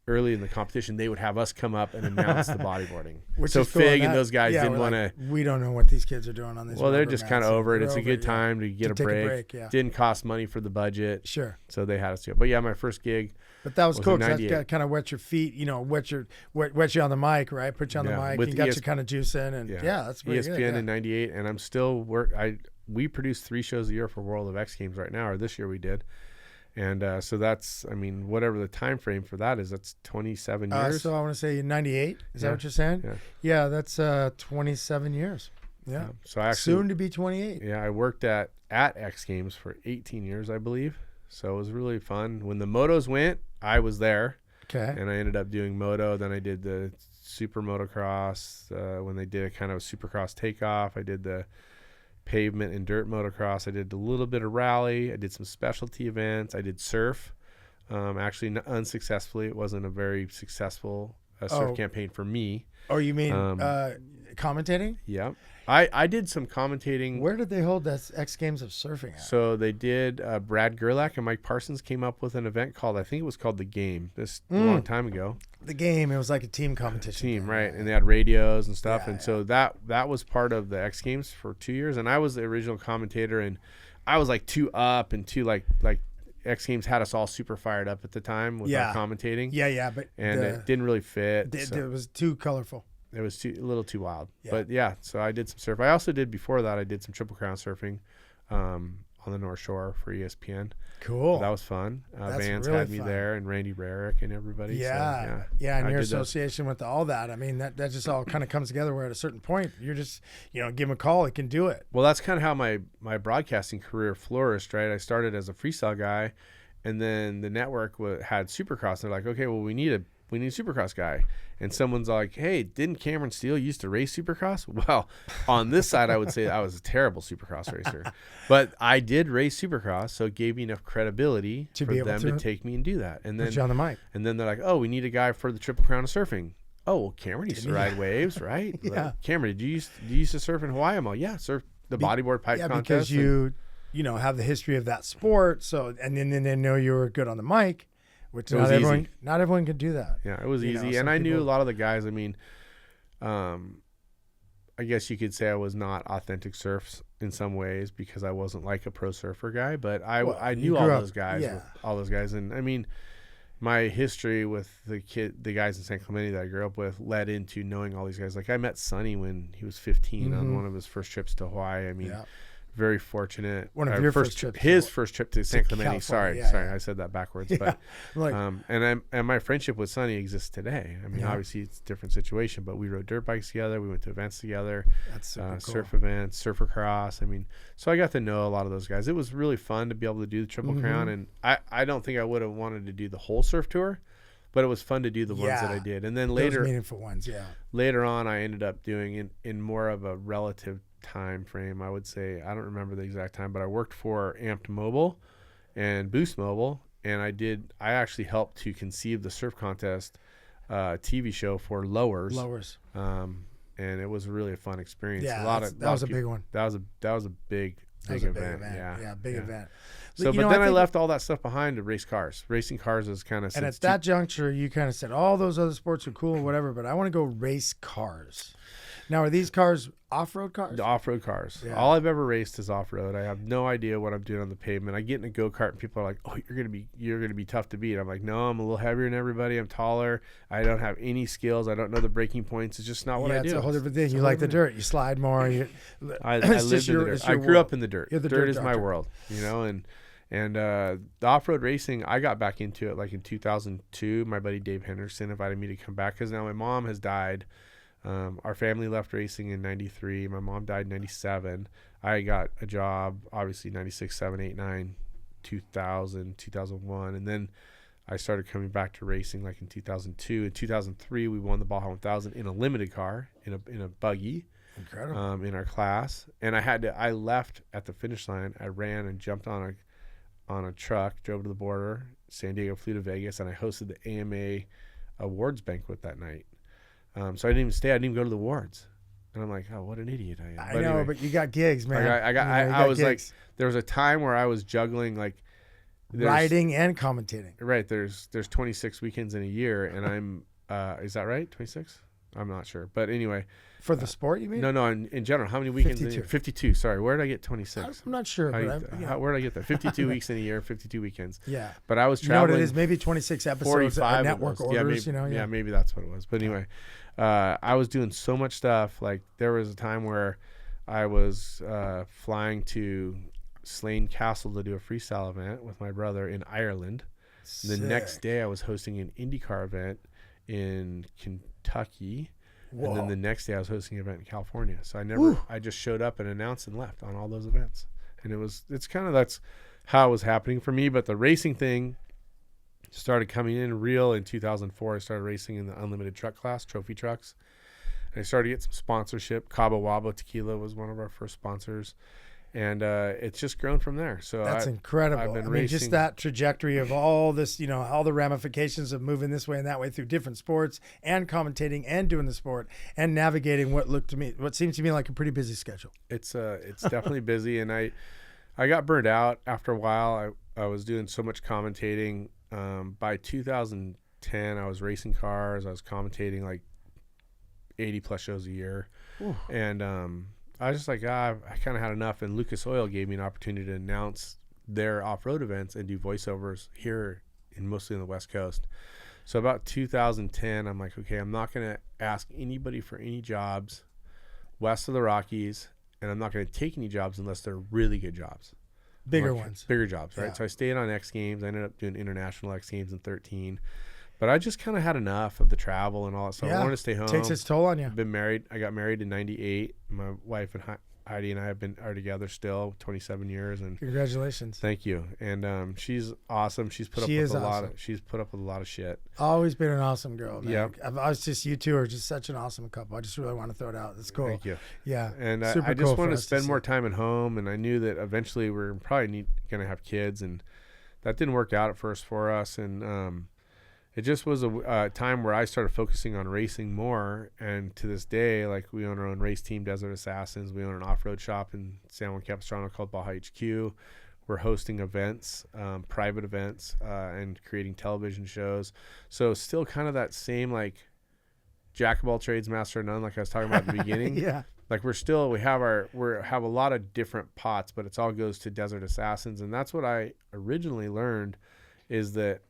early in the competition, they would have us come up and announce the bodyboarding. So Fig and those guys didn't want to. We don't know what these kids are doing on these. Well, they're just kind of over it. It's a good time to get a break. Didn't cost money for the budget. Sure. So they had us do it. But yeah, my first gig. But that was cool because that kind of wet your feet, wet you on the mic, right? Put you on the mic and got you kind of juicing. And that's pretty ESPN good. In 98. And I'm still we produce 3 shows a year for World of X Games right now, or this year we did. And so that's, I mean, whatever the time frame for that is, that's 27 years. So I want to say 98. Is that what you're saying? Yeah, that's 27 years. Yeah. So actually, soon to be 28. Yeah, I worked at X Games for 18 years, I believe. So it was really fun. When the motos went, I was there. Okay. And I ended up doing moto. Then I did the super motocross. When they did a kind of a supercross takeoff, I did the pavement and dirt motocross. I did a little bit of rally. I did some specialty events. I did surf. Actually, unsuccessfully. It wasn't a very successful surf campaign for me. Oh, you mean commentating? Yeah. I did some commentating. Where did they hold that X Games of surfing at? So they did. Brad Gerlach and Mike Parsons came up with an event I think it was called The Game, a long time ago. The Game, it was like a team competition. Right. And they had radios and stuff. So that was part of the X Games for 2 years. And I was the original commentator, and I was like too up and too like X Games had us all super fired up at the time with our commentating. Yeah. But it didn't really fit. It was too colorful. It was a little too wild. But so I did some surf. I also did, before that, I did some Triple Crown surfing on the North Shore for ESPN. Cool. So that was fun. Vans really had me there, and Randy Rarick and everybody. Yeah. And your association with all that. I mean, that just all kind of comes together where at a certain point, you're just, give them a call. It can do it. Well, that's kind of how my broadcasting career flourished, right? I started as a freestyle guy, and then the network had Supercross. And they're like, okay, well, we need a Supercross guy. And someone's like, hey, didn't Cameron Steele used to race Supercross? Well, on this side, I would say I was a terrible Supercross racer. But I did race Supercross, so it gave me enough credibility for them to take me and do that. And then put you on the mic. And then they're like, oh, we need a guy for the Triple Crown of surfing. Oh, well, Cameron used to ride waves, right? Yeah. Like, Cameron, did you used to surf in Hawaii? I'm like, yeah, surf the bodyboard pipe contest. Because you have the history of that sport. So, and then they know you were good on the mic. Which not everyone could do that. Yeah, it was easy. And I knew a lot of the guys. I mean, I guess you could say I was not authentic surfs in some ways because I wasn't like a pro surfer guy, but I knew all those guys. Yeah. All those guys. And I mean, my history with the guys in San Clemente that I grew up with led into knowing all these guys. Like I met Sonny when he was 15 on one of his first trips to Hawaii. I mean, very fortunate. One of your first trips. His first trip to San Clemente. Sorry, I said that backwards. Yeah. But and my friendship with Sonny exists today. I mean, obviously it's a different situation, but we rode dirt bikes together. We went to events together. That's super cool. Surf events, surfer cross. I mean, so I got to know a lot of those guys. It was really fun to be able to do the Triple Crown, and I don't think I would have wanted to do the whole surf tour, but it was fun to do the ones that I did. And then later, those meaningful ones, later on, I ended up doing in more of a relative time frame, I would say. I don't remember the exact time, but I worked for Amped Mobile and Boost Mobile, and I actually helped to conceive the surf contest TV show for lowers, and it was really a fun experience. That was a big one. That was a big event. Big event. So, but then I left all that stuff behind to race cars. Racing cars is kind of. And at that juncture, you kind of said all those other sports are cool or whatever, but I want to go race cars. Now, are these cars off-road cars? The off-road cars. Yeah. All I've ever raced is off-road. I have no idea what I'm doing on the pavement. I get in a go-kart and people are like, "Oh, you're gonna be tough to beat." I'm like, "No, I'm a little heavier than everybody. I'm taller. I don't have any skills. I don't know the braking points. It's just not what I do." It's a whole different thing. You like the dirt. You slide more. I live in the dirt. I grew up in the dirt. The dirt is my world, and the off-road racing, I got back into it like in 2002. My buddy Dave Henderson invited me to come back because now my mom has died. Our family left racing in 93. My mom died in 97. I got a job, obviously 96, 7, 8, 9, 2000, 2001. And then I started coming back to racing like in 2002. In 2003, we won the Baja 1000 in a limited car, in a buggy. Incredible. In our class. And I left at the finish line. I ran and jumped on a truck, drove to the border, San Diego, flew to Vegas, and I hosted the AMA awards banquet that night. So I didn't even stay. I didn't even go to the awards. And I'm like, oh, what an idiot I am. I know, but you got gigs, man. I was gigs. Like, there was a time where I was juggling like riding and commentating. Right. There's 26 weekends in a year, and I'm is that right? 26? I'm not sure. But anyway. For the sport, you mean? No, in general. How many weekends? 52. 52. Sorry. Where did I get 26? I'm not sure. Where did I get that? 52 weeks in a year, 52 weekends. Yeah. But I was traveling. You know what it is? Maybe 26 episodes of network orders. Yeah, maybe that's what it was. But anyway, I was doing so much stuff. Like there was a time where I was flying to Slane Castle to do a freestyle event with my brother in Ireland. The next day I was hosting an IndyCar event in Kentucky. Whoa. And then the next day I was hosting an event in California. So I just showed up and announced and left on all those events. And that's how it was happening for me. But the racing thing started coming in real in 2004. I started racing in the unlimited truck class, trophy trucks. And I started to get some sponsorship. Cabo Wabo Tequila was one of our first sponsors. And it's just grown from there. So that's incredible. I've been racing. Just that trajectory of all this, all the ramifications of moving this way and that way through different sports and commentating and doing the sport and navigating what seemed to me like a pretty busy schedule. It's definitely busy, and I got burned out after a while. I was doing so much commentating. By 2010, I was racing cars. I was commentating like 80 plus shows a year. Ooh. And I was just like, I kind of had enough. And Lucas Oil gave me an opportunity to announce their off-road events and do voiceovers here mostly on the West Coast. So about 2010, I'm like, okay, I'm not going to ask anybody for any jobs west of the Rockies, and I'm not going to take any jobs unless they're really good jobs. Bigger ones. Bigger jobs, right? Yeah. So I stayed on X Games. I ended up doing international X Games in 2013. But I just kind of had enough of the travel and all that. So I wanted to stay home. It takes its toll on you. I've been married. I got married in 98. My wife and Heidi and I are together still 27 years. And congratulations. Thank you. And she's awesome. She's put up with a lot of shit. Always been an awesome girl, man. Yep. I was just, you two are just such an awesome couple. I just really want to throw it out. It's cool. Thank you. Yeah. And I just wanted to spend more time at home, and I knew that eventually we're probably going to have kids, and that didn't work out at first for us. And it just was a time where I started focusing on racing more. And to this day, like, we own our own race team, Desert Assassins. We own an off-road shop in San Juan Capistrano called Baja HQ. We're hosting events, private events, and creating television shows. So still kind of that same, like, jack of all trades, master of none, like I was talking about at the beginning. Yeah. Like, we have a lot of different pots, but it all goes to Desert Assassins. And that's what I originally learned, is that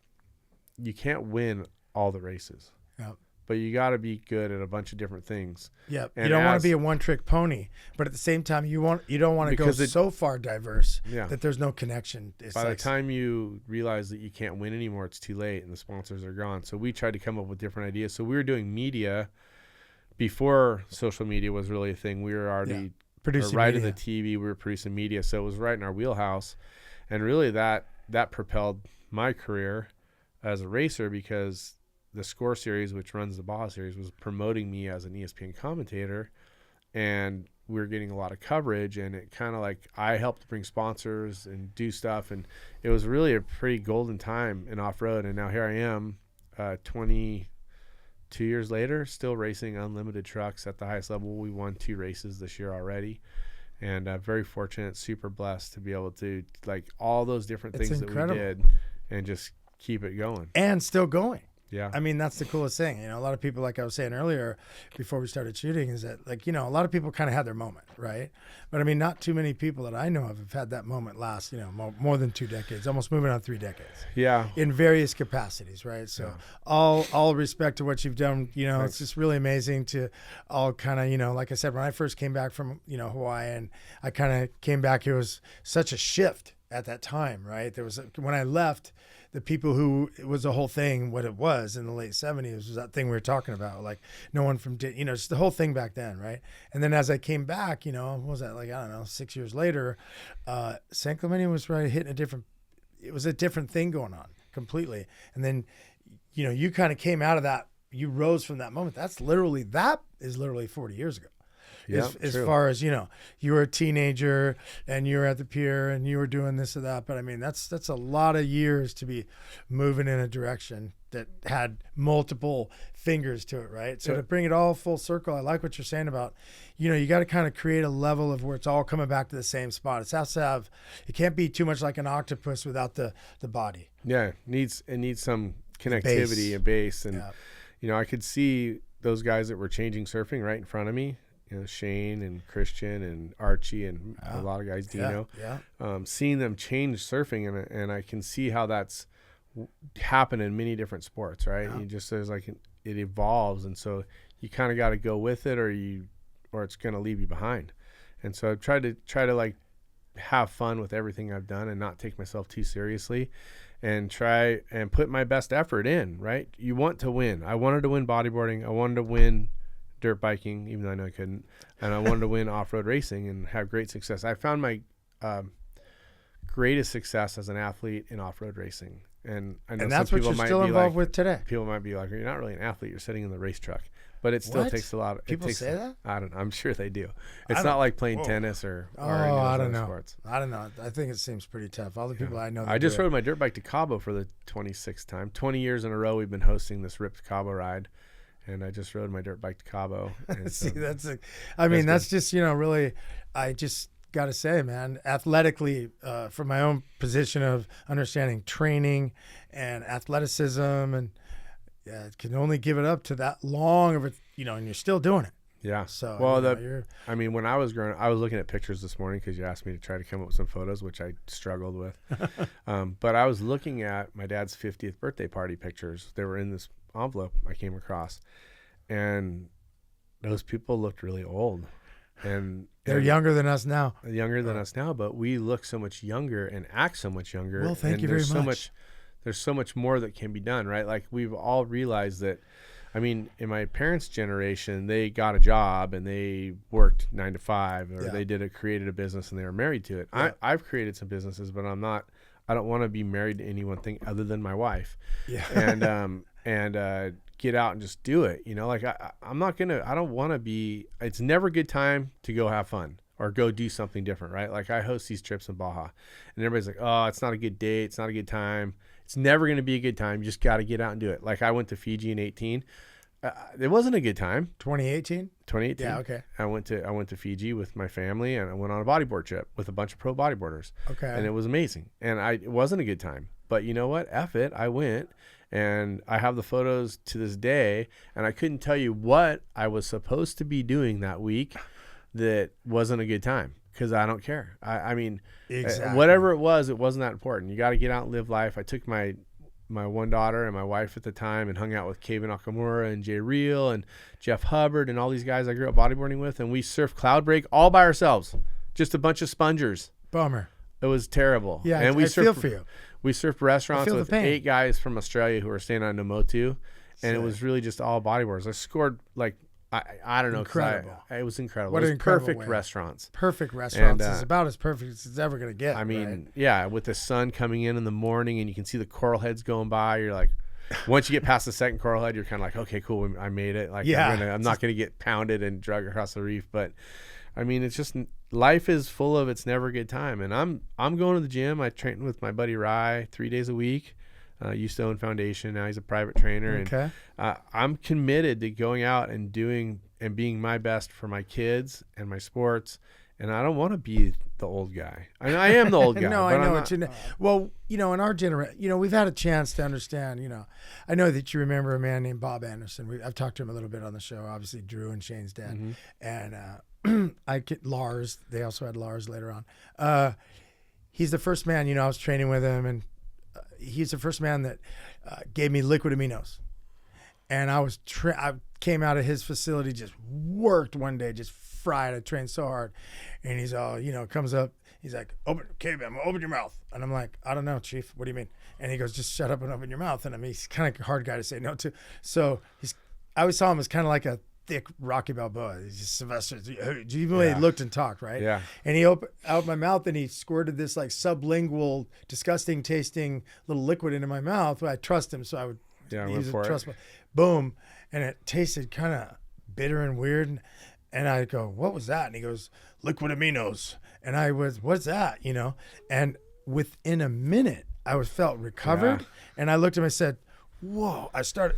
you can't win all the races. Yep. But you got to be good at a bunch of different things. Yep. And you don't want to be a one-trick pony, but at the same time, you don't want to go so far diverse that there's no connection. By the time you realize that you can't win anymore, it's too late and the sponsors are gone. So we tried to come up with different ideas. So we were doing media before social media was really a thing. We were already producing in the TV. We were producing media, so it was right in our wheelhouse. And really that propelled my career as a racer, because the Score Series, which runs the Baja Series, was promoting me as an ESPN commentator, and we were getting a lot of coverage, and it kind of like I helped bring sponsors and do stuff, and it was really a pretty golden time in off-road. And now here I am 22 years later, still racing unlimited trucks at the highest level. We won 2 races this year already, and very fortunate, super blessed to be able to, like, all those different things that we did and just keep it going. And still going. Yeah. I mean, that's the coolest thing. A lot of people, like I was saying earlier before we started shooting, is that, like, a lot of people kind of had their moment, right? But I mean, not too many people that I know of have had that moment last, more than 2 decades, almost moving on 3 decades. Yeah. In various capacities, right? So all respect to what you've done. It's just really amazing to all kind of, like I said, when I first came back from, Hawaii, and I kind of came back, it was such a shift at that time, right? There was, when I left, the people who, it was the whole thing, what it was in the late 70s was that thing we were talking about, like no one from, just the whole thing back then, right? And then as I came back, what was that, like, I don't know, 6 years later, San Clemente was hitting it was a different thing going on completely. And then, you kind of came out of that, you rose from that moment. That is literally 40 years ago. Yeah, as far as, you were a teenager and you were at the pier and you were doing this or that. But I mean, that's a lot of years to be moving in a direction that had multiple fingers to it, right? So to bring it all full circle, I like what you're saying about, you got to kind of create a level of where it's all coming back to the same spot. It has to have, it can't be too much like an octopus without the body. Yeah, it needs some connectivity and base. And, I could see those guys that were changing surfing right in front of me. Shane and Christian and Archie and a lot of guys, Dino, seeing them change surfing, and I can see how that's happened in many different sports, right? You just, there's like, it evolves, and so you kind of got to go with it, or it's going to leave you behind. And so I try to like have fun with everything I've done and not take myself too seriously and try and put my best effort in, right? You want to win. I wanted to win bodyboarding. I wanted to win dirt biking, even though I know I couldn't. And I wanted to win off-road racing and have great success. I found my greatest success as an athlete in off-road racing. And I know that's some what people you're might still be involved like, with today. People might be like, you're not really an athlete. You're sitting in the race truck. But it still takes a lot. People say that? I don't know. I'm sure they do. It's not like playing tennis or I don't know. Sports. I don't know. I think it seems pretty tough. All the people I know. I just rode my dirt bike to Cabo for the 26th time. 20 years in a row, we've been hosting this Ripped Cabo ride, and I just rode my dirt bike to Cabo. See, that's just really. I just got to say, man, athletically, from my own position of understanding training and athleticism and. Yeah, it can only give it up to that long of it, and you're still doing it. Yeah. So, when I was growing up, I was looking at pictures this morning because you asked me to try to come up with some photos, which I struggled with. But I was looking at my dad's 50th birthday party pictures. They were in this envelope I came across, and those people looked really old. And they're younger than us now. But we look so much younger and act so much younger. Well, thank you very much. There's so much more that can be done, right? Like we've all realized that, in my parents' generation, they got a job and they worked 9 to 5 or they created a business and they were married to it. Yeah. I've created some businesses, but I don't want to be married to any one thing other than my wife. Yeah. And get out and just do it. I don't want to be, it's never a good time to go have fun or go do something different, right? Like I host these trips in Baja and everybody's like, oh, it's not a good day. It's not a good time. It's never going to be a good time. You just got to get out and do it. Like I went to Fiji in 2018. It wasn't a good time. 2018? 2018. Yeah, okay. I went to Fiji with my family and I went on a bodyboard trip with a bunch of pro bodyboarders. Okay. And it was amazing. And it wasn't a good time. But you know what? F it. I went and I have the photos to this day and I couldn't tell you what I was supposed to be doing that week that wasn't a good time. Because I don't care. Exactly. Whatever it wasn't that important. You got to get out and live life. I took my one daughter and my wife at the time and hung out with Kevin Nakamura and Jay Reel and Jeff Hubbard and all these guys I grew up bodyboarding with. And we surfed Cloud Break all by ourselves. Just a bunch of spongers. Bummer. It was terrible. Yeah, and I feel for you. We surfed restaurants with 8 guys from Australia who were staying on Namotu. And it was really just all bodyboarders. I scored like... I don't know. Incredible. It was incredible. What it was perfect way. Restaurants. Perfect restaurants. It's about as perfect as it's ever going to get. Yeah, with the sun coming in the morning and you can see the coral heads going by. You're like, once you get past the second coral head, you're kind of like, okay, cool, I made it. Like, yeah, I'm not going to get pounded and dragged across the reef. But it's just life is full of it's never a good time. And I'm going to the gym. I train with my buddy Rye 3 days a week. Used to own Foundation. Now he's a private trainer. Okay. And I'm committed to going out and doing and being my best for my kids and my sports. And I don't want to be the old guy. I am the old guy. No, I know what you know. Well, in our generation, we've had a chance to understand, I know that you remember a man named Bob Anderson. I've talked to him a little bit on the show, obviously Drew and Shane's dad. Mm-hmm. And Lars, they also had Lars later on. He's the first man, I was training with him and he's the first man that gave me liquid aminos. And I came out of his facility, just worked one day, just fried. I trained so hard. And he's all, comes up. He's like, open your mouth. And I'm like, I don't know, Chief. What do you mean? And he goes, just shut up and open your mouth. And he's kind of a hard guy to say no to. So I always saw him as kind of like a thick Rocky Balboa. He's just Sylvester. Even when he looked and talked, right? Yeah. And he opened out my mouth and he squirted this like sublingual, disgusting tasting little liquid into my mouth. But I trust him, so I would use it. Trust me. Boom. And it tasted kind of bitter and weird. And I go, what was that? And he goes, liquid aminos. And I was, what's that? And within a minute, I felt recovered. Yeah. And I looked at him and said, whoa, I said,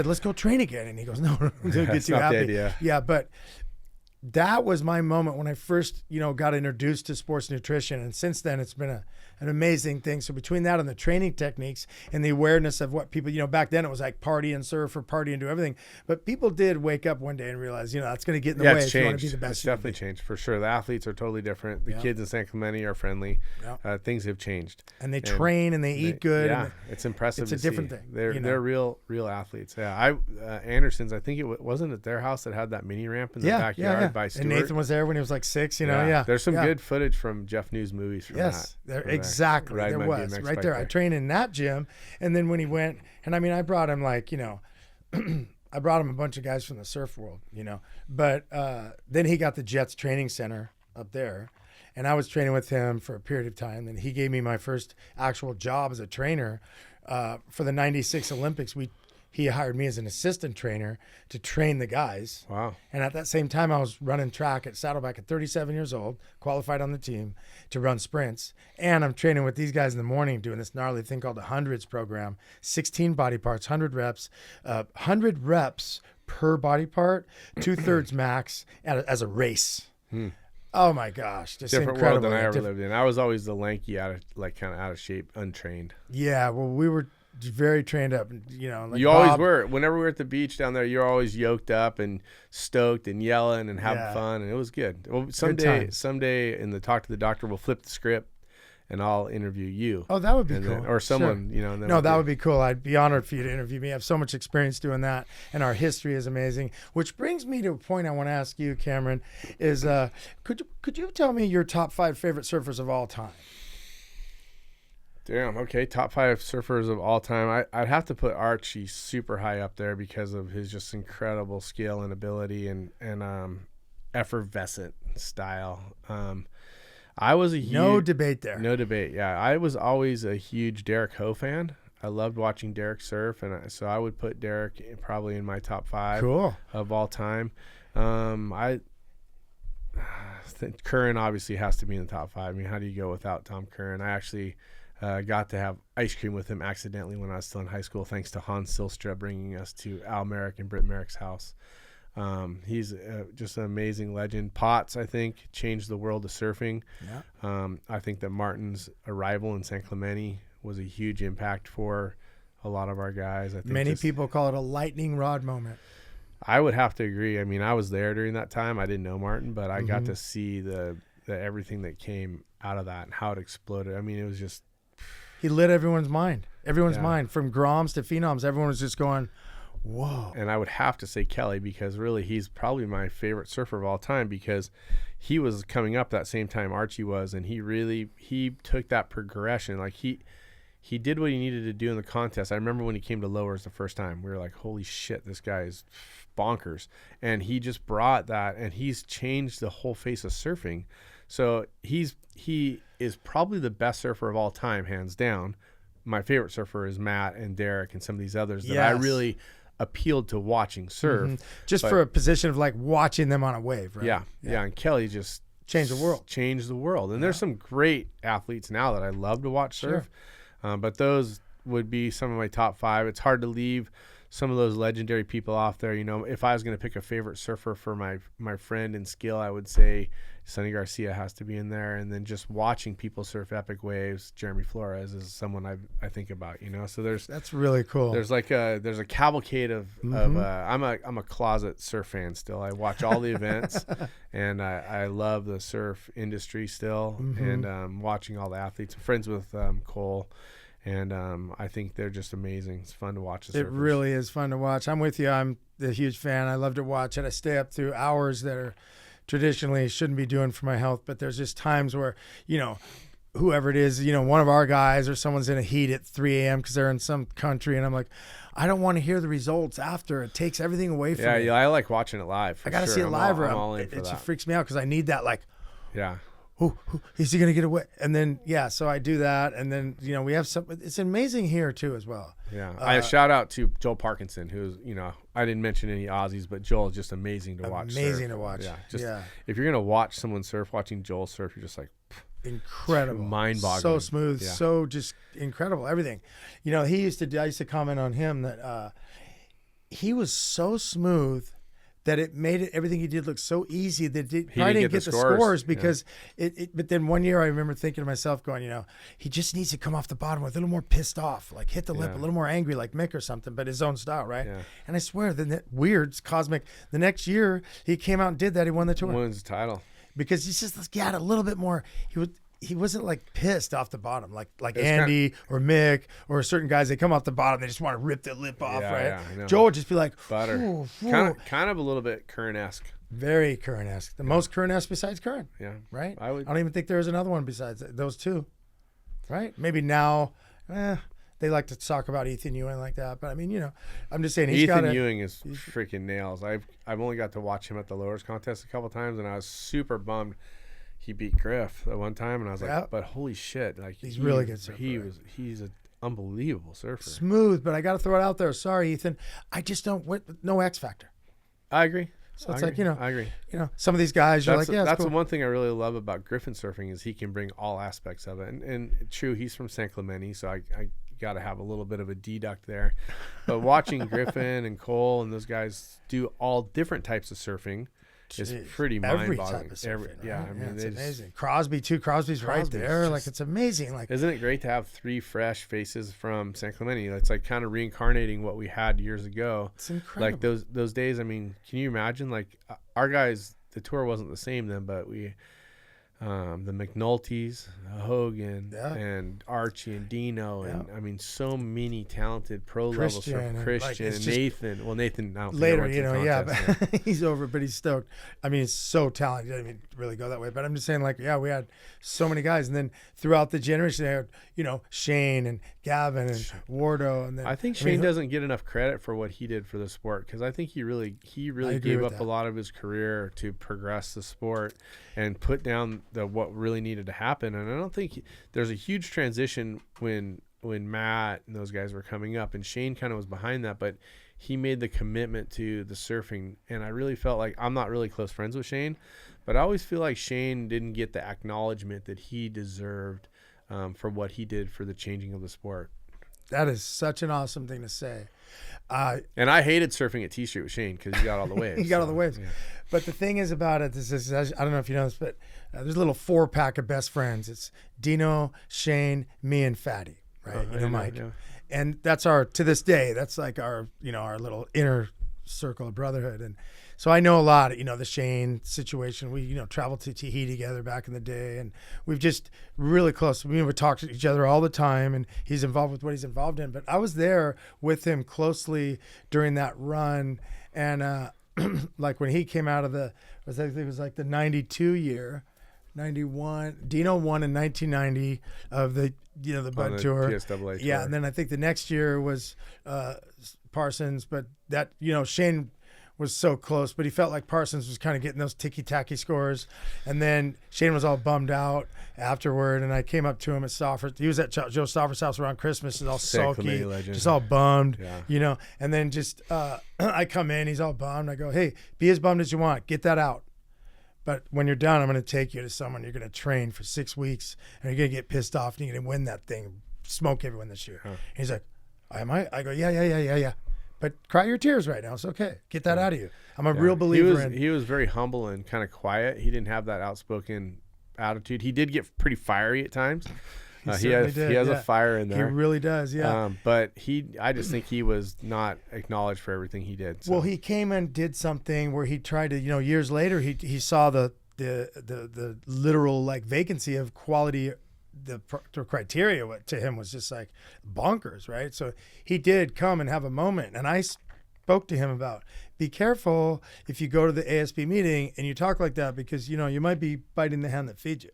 let's go train again. And he goes, no, it'll get too happy. Yeah, but that was my moment when I first, got introduced to sports nutrition. And since then, it's been an amazing thing. So between that and the training techniques and the awareness of what people, back then it was like party and surf or party and do everything. But people did wake up one day and realize, that's going to get in the way if you want to be the best. It's definitely changed for sure. The athletes are totally different. The kids in San Clemente are friendly. Things have changed. And they train and they eat good. Yeah, it's impressive. It's a different thing. They're real athletes. Yeah, Anderson's. I think it wasn't at their house that had that mini ramp in the backyard. Yeah. by Stewart. And Nathan was there when he was like 6, you know. Yeah. There's some good footage from Jeff News movies from yes, that. exactly. There was BMX right there. I trained in that gym. And then when he went, and I mean, I brought him like, you know, I brought him a bunch of guys from the surf world, you know. But then he got the Jets training center up there. And I was training with him for a period of time. And he gave me my first actual job as a trainer for the 96 Olympics. He hired me as an assistant trainer to train the guys. Wow. And at that same time, I was running track at Saddleback at 37 years old, qualified on the team to run sprints. And I'm training with these guys in the morning doing this gnarly thing called the hundreds program, 16 body parts, 100 reps, 100 reps per body part, 2/3 max as a race. Oh my gosh. Just different incredible. world than I ever lived in. I was always the lanky, kind of out of shape, untrained. Yeah. Well, we were very trained up, you know. Like you always were. Whenever we were at the beach down there, you're always yoked up and stoked and yelling and having fun, and it was good. Well, someday in the Talk to the Doctor, we'll flip the script, and I'll interview you. Oh, that would be cool. Or someone, you know. No, that would be cool. I'd be honored for you to interview me. I have so much experience doing that, and our history is amazing. Which brings me to a point I want to ask you, Cameron, is could you tell me your top 5 favorite surfers of all time? Damn. Okay. Top 5 surfers of all time. I'd have to put Archie super high up there because of his just incredible skill and ability and effervescent style. I was no debate there. No debate. Yeah. I was always a huge Derek Ho fan. I loved watching Derek surf. And so I would put Derek probably in my top 5 of all time. I think Curran obviously has to be in the top 5. I mean, how do you go without Tom Curran? I actually got to have ice cream with him accidentally when I was still in high school, thanks to Hans Silstra bringing us to Al Merrick and Britt Merrick's house. He's just an amazing legend. Potts, I think, changed the world of surfing. Yeah. I think that Martin's arrival in San Clemente was a huge impact for a lot of our guys. I think many people call it a lightning rod moment. I would have to agree. I mean, I was there during that time. I didn't know Martin, but I got to see the everything that came out of that and how it exploded. I mean, it was just... He lit everyone's mind. Everyone's mind, from Groms to Phenoms. Everyone was just going, whoa. And I would have to say Kelly, because really he's probably my favorite surfer of all time, because he was coming up that same time Archie was, and he took that progression. Like he did what he needed to do in the contest. I remember when he came to lowers the first time, we were like, holy shit, this guy is bonkers. And he just brought that, and he's changed the whole face of surfing. So he is probably the best surfer of all time, hands down. My favorite surfer is Matt and Derek and some of these others that I really appealed to watching surf. Just for a position of like watching them on a wave, right? Yeah. And Kelly just changed the world. And there's some great athletes now that I love to watch surf. But those would be some of my top 5. It's hard to leave some of those legendary people off there. You know, if I was going to pick a favorite surfer for my friend and skill, I would say Sonny Garcia has to be in there. And then just watching people surf epic waves, Jeremy Flores is someone I think about, you know. So that's really cool. There's a cavalcade of I'm a closet surf fan still. I watch all the events and I love the surf industry still, and watching all the athletes. I'm friends with Cole. And I think they're just amazing. It's fun to watch. It really is fun to watch. I'm with you. I'm a huge fan. I love to watch it. I stay up through hours that are traditionally shouldn't be doing for my health. But there's just times where, you know, whoever it is, you know, one of our guys or someone's in a heat at 3 a.m. because they're in some country. And I'm like, I don't want to hear the results after. It takes everything away from me. Yeah, I like watching it live. I got to see it live. It freaks me out because I need that, like, Who is he going to get away? And then, so I do that. And then, you know, we have it's amazing here too, as well. Yeah. I shout out to Joel Parkinson, who's, you know, I didn't mention any Aussies, but Joel is just amazing to watch. Amazing to watch. Yeah. If you're going to watch someone surf, watching Joel surf, you're just like, incredible. Mind boggling. So smooth. Yeah. So just incredible. Everything. You know, I used to comment on him that he was so smooth that it made everything he did look so easy that he probably didn't get the scores because but then one year I remember thinking to myself going, you know, he just needs to come off the bottom with a little more pissed off, like hit the lip a little more angry like Mick or something, but his own style, right? Yeah. And I swear, that weird, cosmic, the next year he came out and did that. He won the tour. Won his title. Because he's just had a little bit more, he wasn't like pissed off the bottom like Andy or Mick or certain guys. They come off the bottom, they just want to rip their lip off, right? Yeah, Joe would just be like, butter, kind of a little bit Curran-esque. Very Curran-esque. The most Curran-esque besides Curran. Yeah. Right? I don't even think there's another one besides those two. Right? Maybe now, they like to talk about Ethan Ewing like that. But, I mean, I'm just saying Ethan Ewing is freaking nails. I've only got to watch him at the lowers contest a couple times, and I was super bummed he beat Griff at one time. And I was like, but holy shit. Like, he's really good surfer. He's an unbelievable surfer. Smooth, but I got to throw it out there. Sorry, Ethan. I just don't – no X factor. I agree. So it's I agree. Some of these guys, you're like, that's cool. the one thing I really love about Griffin surfing is he can bring all aspects of it. And true, he's from San Clemente, so I got to have a little bit of a deduct there. But watching Griffin and Cole and those guys do all different types of surfing is pretty mind-boggling. Every type of surfing. I mean, it's amazing. Crosby too. Crosby's right there. Like, it's amazing. Like, isn't it great to have 3 fresh faces from San Clemente? It's like kind of reincarnating what we had years ago. It's incredible. Like those days. I mean, can you imagine? Like, our guys, the tour wasn't the same then, but we. The McNulty's, Hogan, and Archie and Dino, and I mean, so many talented pro level surfers. Christian and Nathan. Well, Nathan now later, but he's over, but he's stoked. I mean, he's so talented. I didn't really go that way, but I'm just saying, like, we had so many guys, and then throughout the generation, they had Shane and Gavin and Wardo, and then I think Shane doesn't get enough credit for what he did for the sport, because I think he really gave up a lot of his career to progress the sport and put down what really needed to happen. And I don't think there's a huge transition when Matt and those guys were coming up, and Shane kind of was behind that, but he made the commitment to the surfing. And I really felt like, I'm not really close friends with Shane, but I always feel like Shane didn't get the acknowledgement that he deserved for what he did for the changing of the sport. That is such an awesome thing to say. And I hated surfing at T Street with Shane because he got all the waves. All the waves. Yeah. But the thing is about it, I don't know if you know this, but there's a little 4-pack of best friends. It's Dino, Shane, me, and Fatty, right? Mike. Yeah. And that's to this day, that's like our little inner circle of brotherhood. And so I know a lot, the Shane situation. We, traveled to Tahiti together back in the day, and we've just really close. We would talk to each other all the time, and he's involved with what he's involved in. But I was there with him closely during that run, and like when he came out of it was like the 92 year, 91. Dino won in 1990 of the Bud Tour. PSAA yeah, tour. And then I think the next year was Parsons, but that Shane was so close, but he felt like Parsons was kind of getting those ticky-tacky scores. And then Shane was all bummed out afterward, and I came up to him at Stauffer. He was at Joe Stauffer's house around Christmas, and all sulky, just all bummed, And then just I come in, he's all bummed. I go, hey, be as bummed as you want. Get that out. But when you're done, I'm going to take you to someone you're going to train for 6 weeks, and you're going to get pissed off, and you're going to win that thing, smoke everyone this year. Huh. He's like, am I? I go, yeah. But cry your tears right now. It's okay. Get that out of you. I'm a real believer He was very humble and kind of quiet. He didn't have that outspoken attitude. He did get pretty fiery at times. He has a fire in there. He really does, yeah. But I just think he was not acknowledged for everything he did. So. Well, he came and did something where he tried to, years later, he saw the literal like vacancy of quality. The criteria to him was just like bonkers, right? So he did come and have a moment, and I spoke to him about, be careful if you go to the ASB meeting and you talk like that, because you might be biting the hand that feeds you,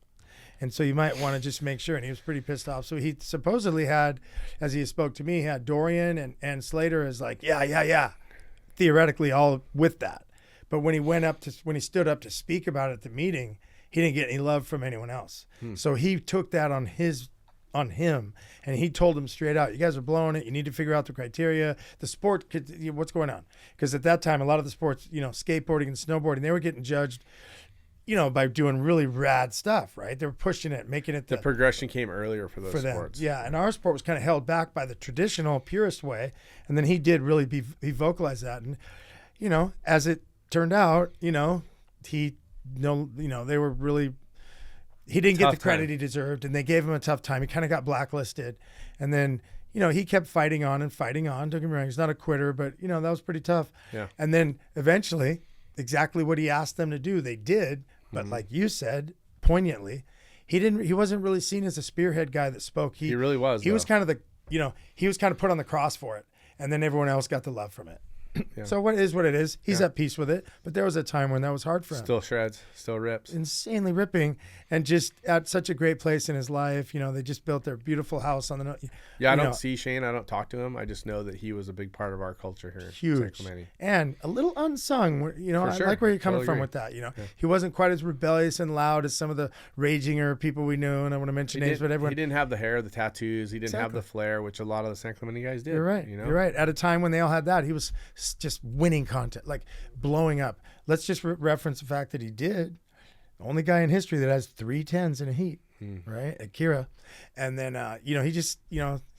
and so you might want to just make sure. And he was pretty pissed off. So he supposedly had, as he spoke to me, he had Dorian and Slater as like yeah, theoretically all with that. But when he stood up to speak about it at the meeting, he didn't get any love from anyone else. So he took that on him, and he told them straight out, you guys are blowing it. You need to figure out the criteria. The sport, what's going on? Because at that time, a lot of the sports, skateboarding and snowboarding, they were getting judged, by doing really rad stuff, right? They were pushing it, making it. The progression came earlier for those sports. Yeah, and our sport was kind of held back by the traditional purist way. And then he did really he vocalized that. And, as it turned out, they were really, he didn't get the credit he deserved, and they gave him a tough time. He kind of got blacklisted, and then he kept fighting on. Don't get me wrong, he's not a quitter, but that was pretty tough. Yeah. And then eventually, exactly what he asked them to do, they did. But like you said, poignantly, he wasn't really seen as a spearhead guy that spoke. He really was. He was kind of he was kind of put on the cross for it, and then everyone else got the love from it. Yeah. So what it is. He's at peace with it. But there was a time when that was hard for him. Still shreds, still rips. Insanely ripping, and just at such a great place in his life. They just built their beautiful house on the. Yeah, I don't see Shane. I don't talk to him. I just know that he was a big part of our culture here. Huge. And a little unsung. I sure. like where you're coming from agree. with that. He wasn't quite as rebellious and loud as some of the raginger people we knew. And I want to mention names, but everyone. He didn't have the hair, the tattoos. He didn't have the flair, which a lot of the San Clemente guys did. You're right. You're right. At a time when they all had that, he was just winning content, like blowing up. Let's just reference the fact that he did. The only guy in history that has 3 10s in a heat, right? Akira. And then, he just,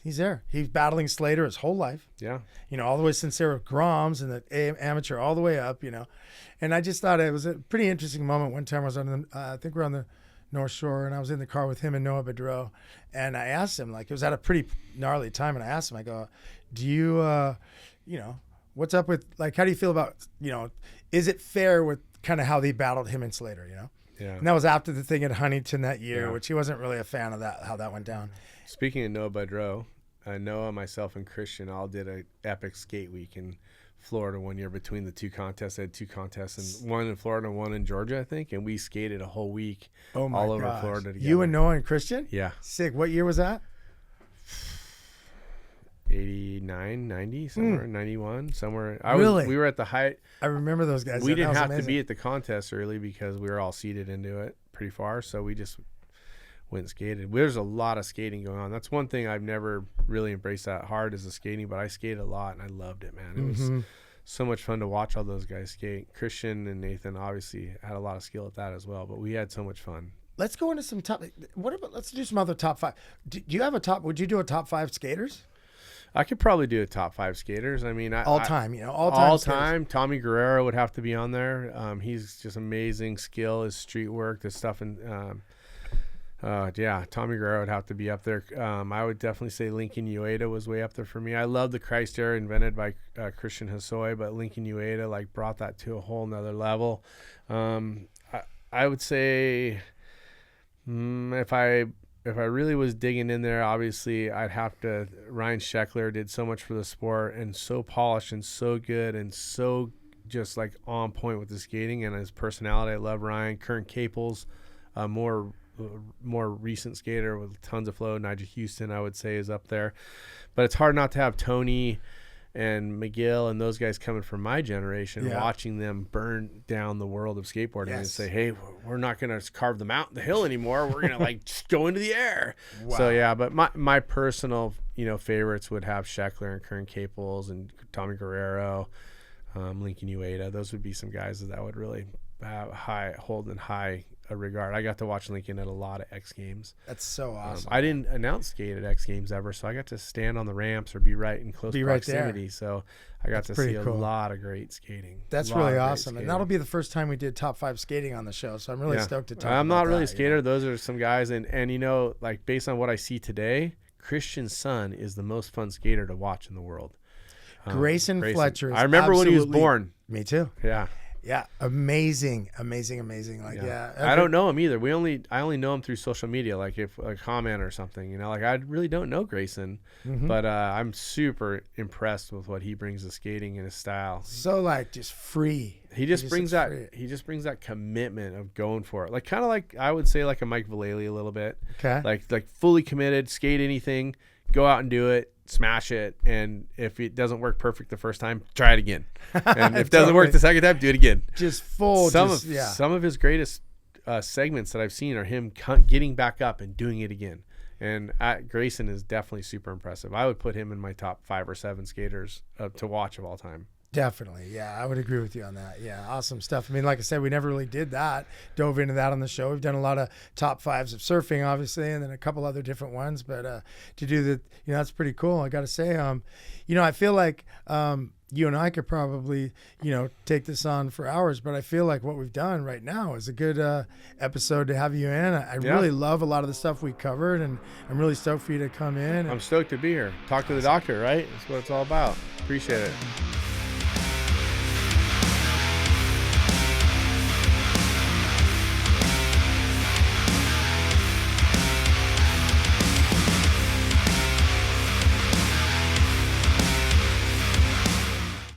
he's there. He's battling Slater his whole life. Yeah. All the way since they were Groms and the amateur all the way up, And I just thought it was a pretty interesting moment. One time I was I think we're on the North Shore, and I was in the car with him and Noah Bedreau. And I asked him, it was at a pretty gnarly time, and I asked him, I go, do you, what's up with, how do you feel about, is it fair with kind of how they battled him and Slater, Yeah. And that was after the thing at Huntington that year, which he wasn't really a fan of that, how that went down. Speaking of Noah Bedreau, Noah, myself, and Christian all did an epic skate week in Florida one year between the two contests. I had 2 contests, and one in Florida and one in Georgia, I think, and we skated a whole week all over Florida together. You and Noah and Christian? Yeah. Sick. What year was that? 89, 90, somewhere, 91, somewhere. We were at the height. I remember those guys. We didn't have to be at the contest early because we were all seated into it pretty far, so we just went and skated. There's a lot of skating going on. That's one thing I've never really embraced that hard is the skating, but I skated a lot, and I loved it, man. It was so much fun to watch all those guys skate. Christian and Nathan obviously had a lot of skill at that as well, but we had so much fun. Let's go into some top. Let's do some other top 5. Do you have a top? Would you do a top 5 skaters? I could probably do a top 5 skaters. I mean, all time. Tommy Guerrero would have to be on there. He's just amazing skill, his street work, the stuff, and Tommy Guerrero would have to be up there. I would definitely say Lincoln Ueda was way up there for me. I love the Christ era invented by Christian Hosoi, but Lincoln Ueda brought that to a whole nother level. I would say if I really was digging in there, obviously I'd have to. Ryan Sheckler did so much for the sport and so polished and so good and so just on point with the skating and his personality. I love Ryan. Kern Caples, more recent skater with tons of flow. Nigel Houston, I would say, is up there. But it's hard not to have Tony and McGill and those guys coming from my generation, watching them burn down the world of skateboarding and say, hey, we're not going to carve the hill anymore. We're going to just go into the air. Wow. So, but my personal, favorites would have Sheckler and Kern Caples and Tommy Guerrero, Lincoln Ueda. Those would be some guys that I would really hold in high regard. I got to watch Lincoln at a lot of X Games. That's so awesome. I didn't announce skate at X Games ever, so I got to stand on the ramps or be right in close proximity. Right, so I got to see a lot of great skating. That's really awesome. And that'll be the first time we did top 5 skating on the show. So I'm really stoked to talk about I'm not really a skater. You know? Those are some guys. And based on what I see today, Christian's son is the most fun skater to watch in the world. Grayson Fletcher. I remember when he was born. Me too. Yeah. Yeah, amazing. I don't know him either. I only know him through social media, if a comment or something. I really don't know Grayson, but I'm super impressed with what he brings to skating and his style. So just free. He just brings that commitment of going for it. Kind of I would say a Mike Vallely a little bit. Okay. Like fully committed, skate anything, go out and do it. Smash it, and if it doesn't work perfect the first time, try it again. And if it doesn't work the second time, do it again. Just full. Some of his greatest segments that I've seen are him getting back up and doing it again. And Grayson is definitely super impressive. I would put him in my top 5 or 7 skaters to watch of all time. Definitely. Yeah, I would agree with you on that. Yeah, awesome stuff. I mean, like I said, we never really did that, dove into that on the show. We've done a lot of top 5s of surfing, obviously, and then a couple other different ones. But to do that, that's pretty cool. I got to say, I feel like you and I could probably, take this on for hours, but I feel like what we've done right now is a good episode to have you in. I really love a lot of the stuff we covered, and I'm really stoked for you to come in. I'm stoked to be here. Talk to the doctor, right? That's what it's all about. Appreciate it.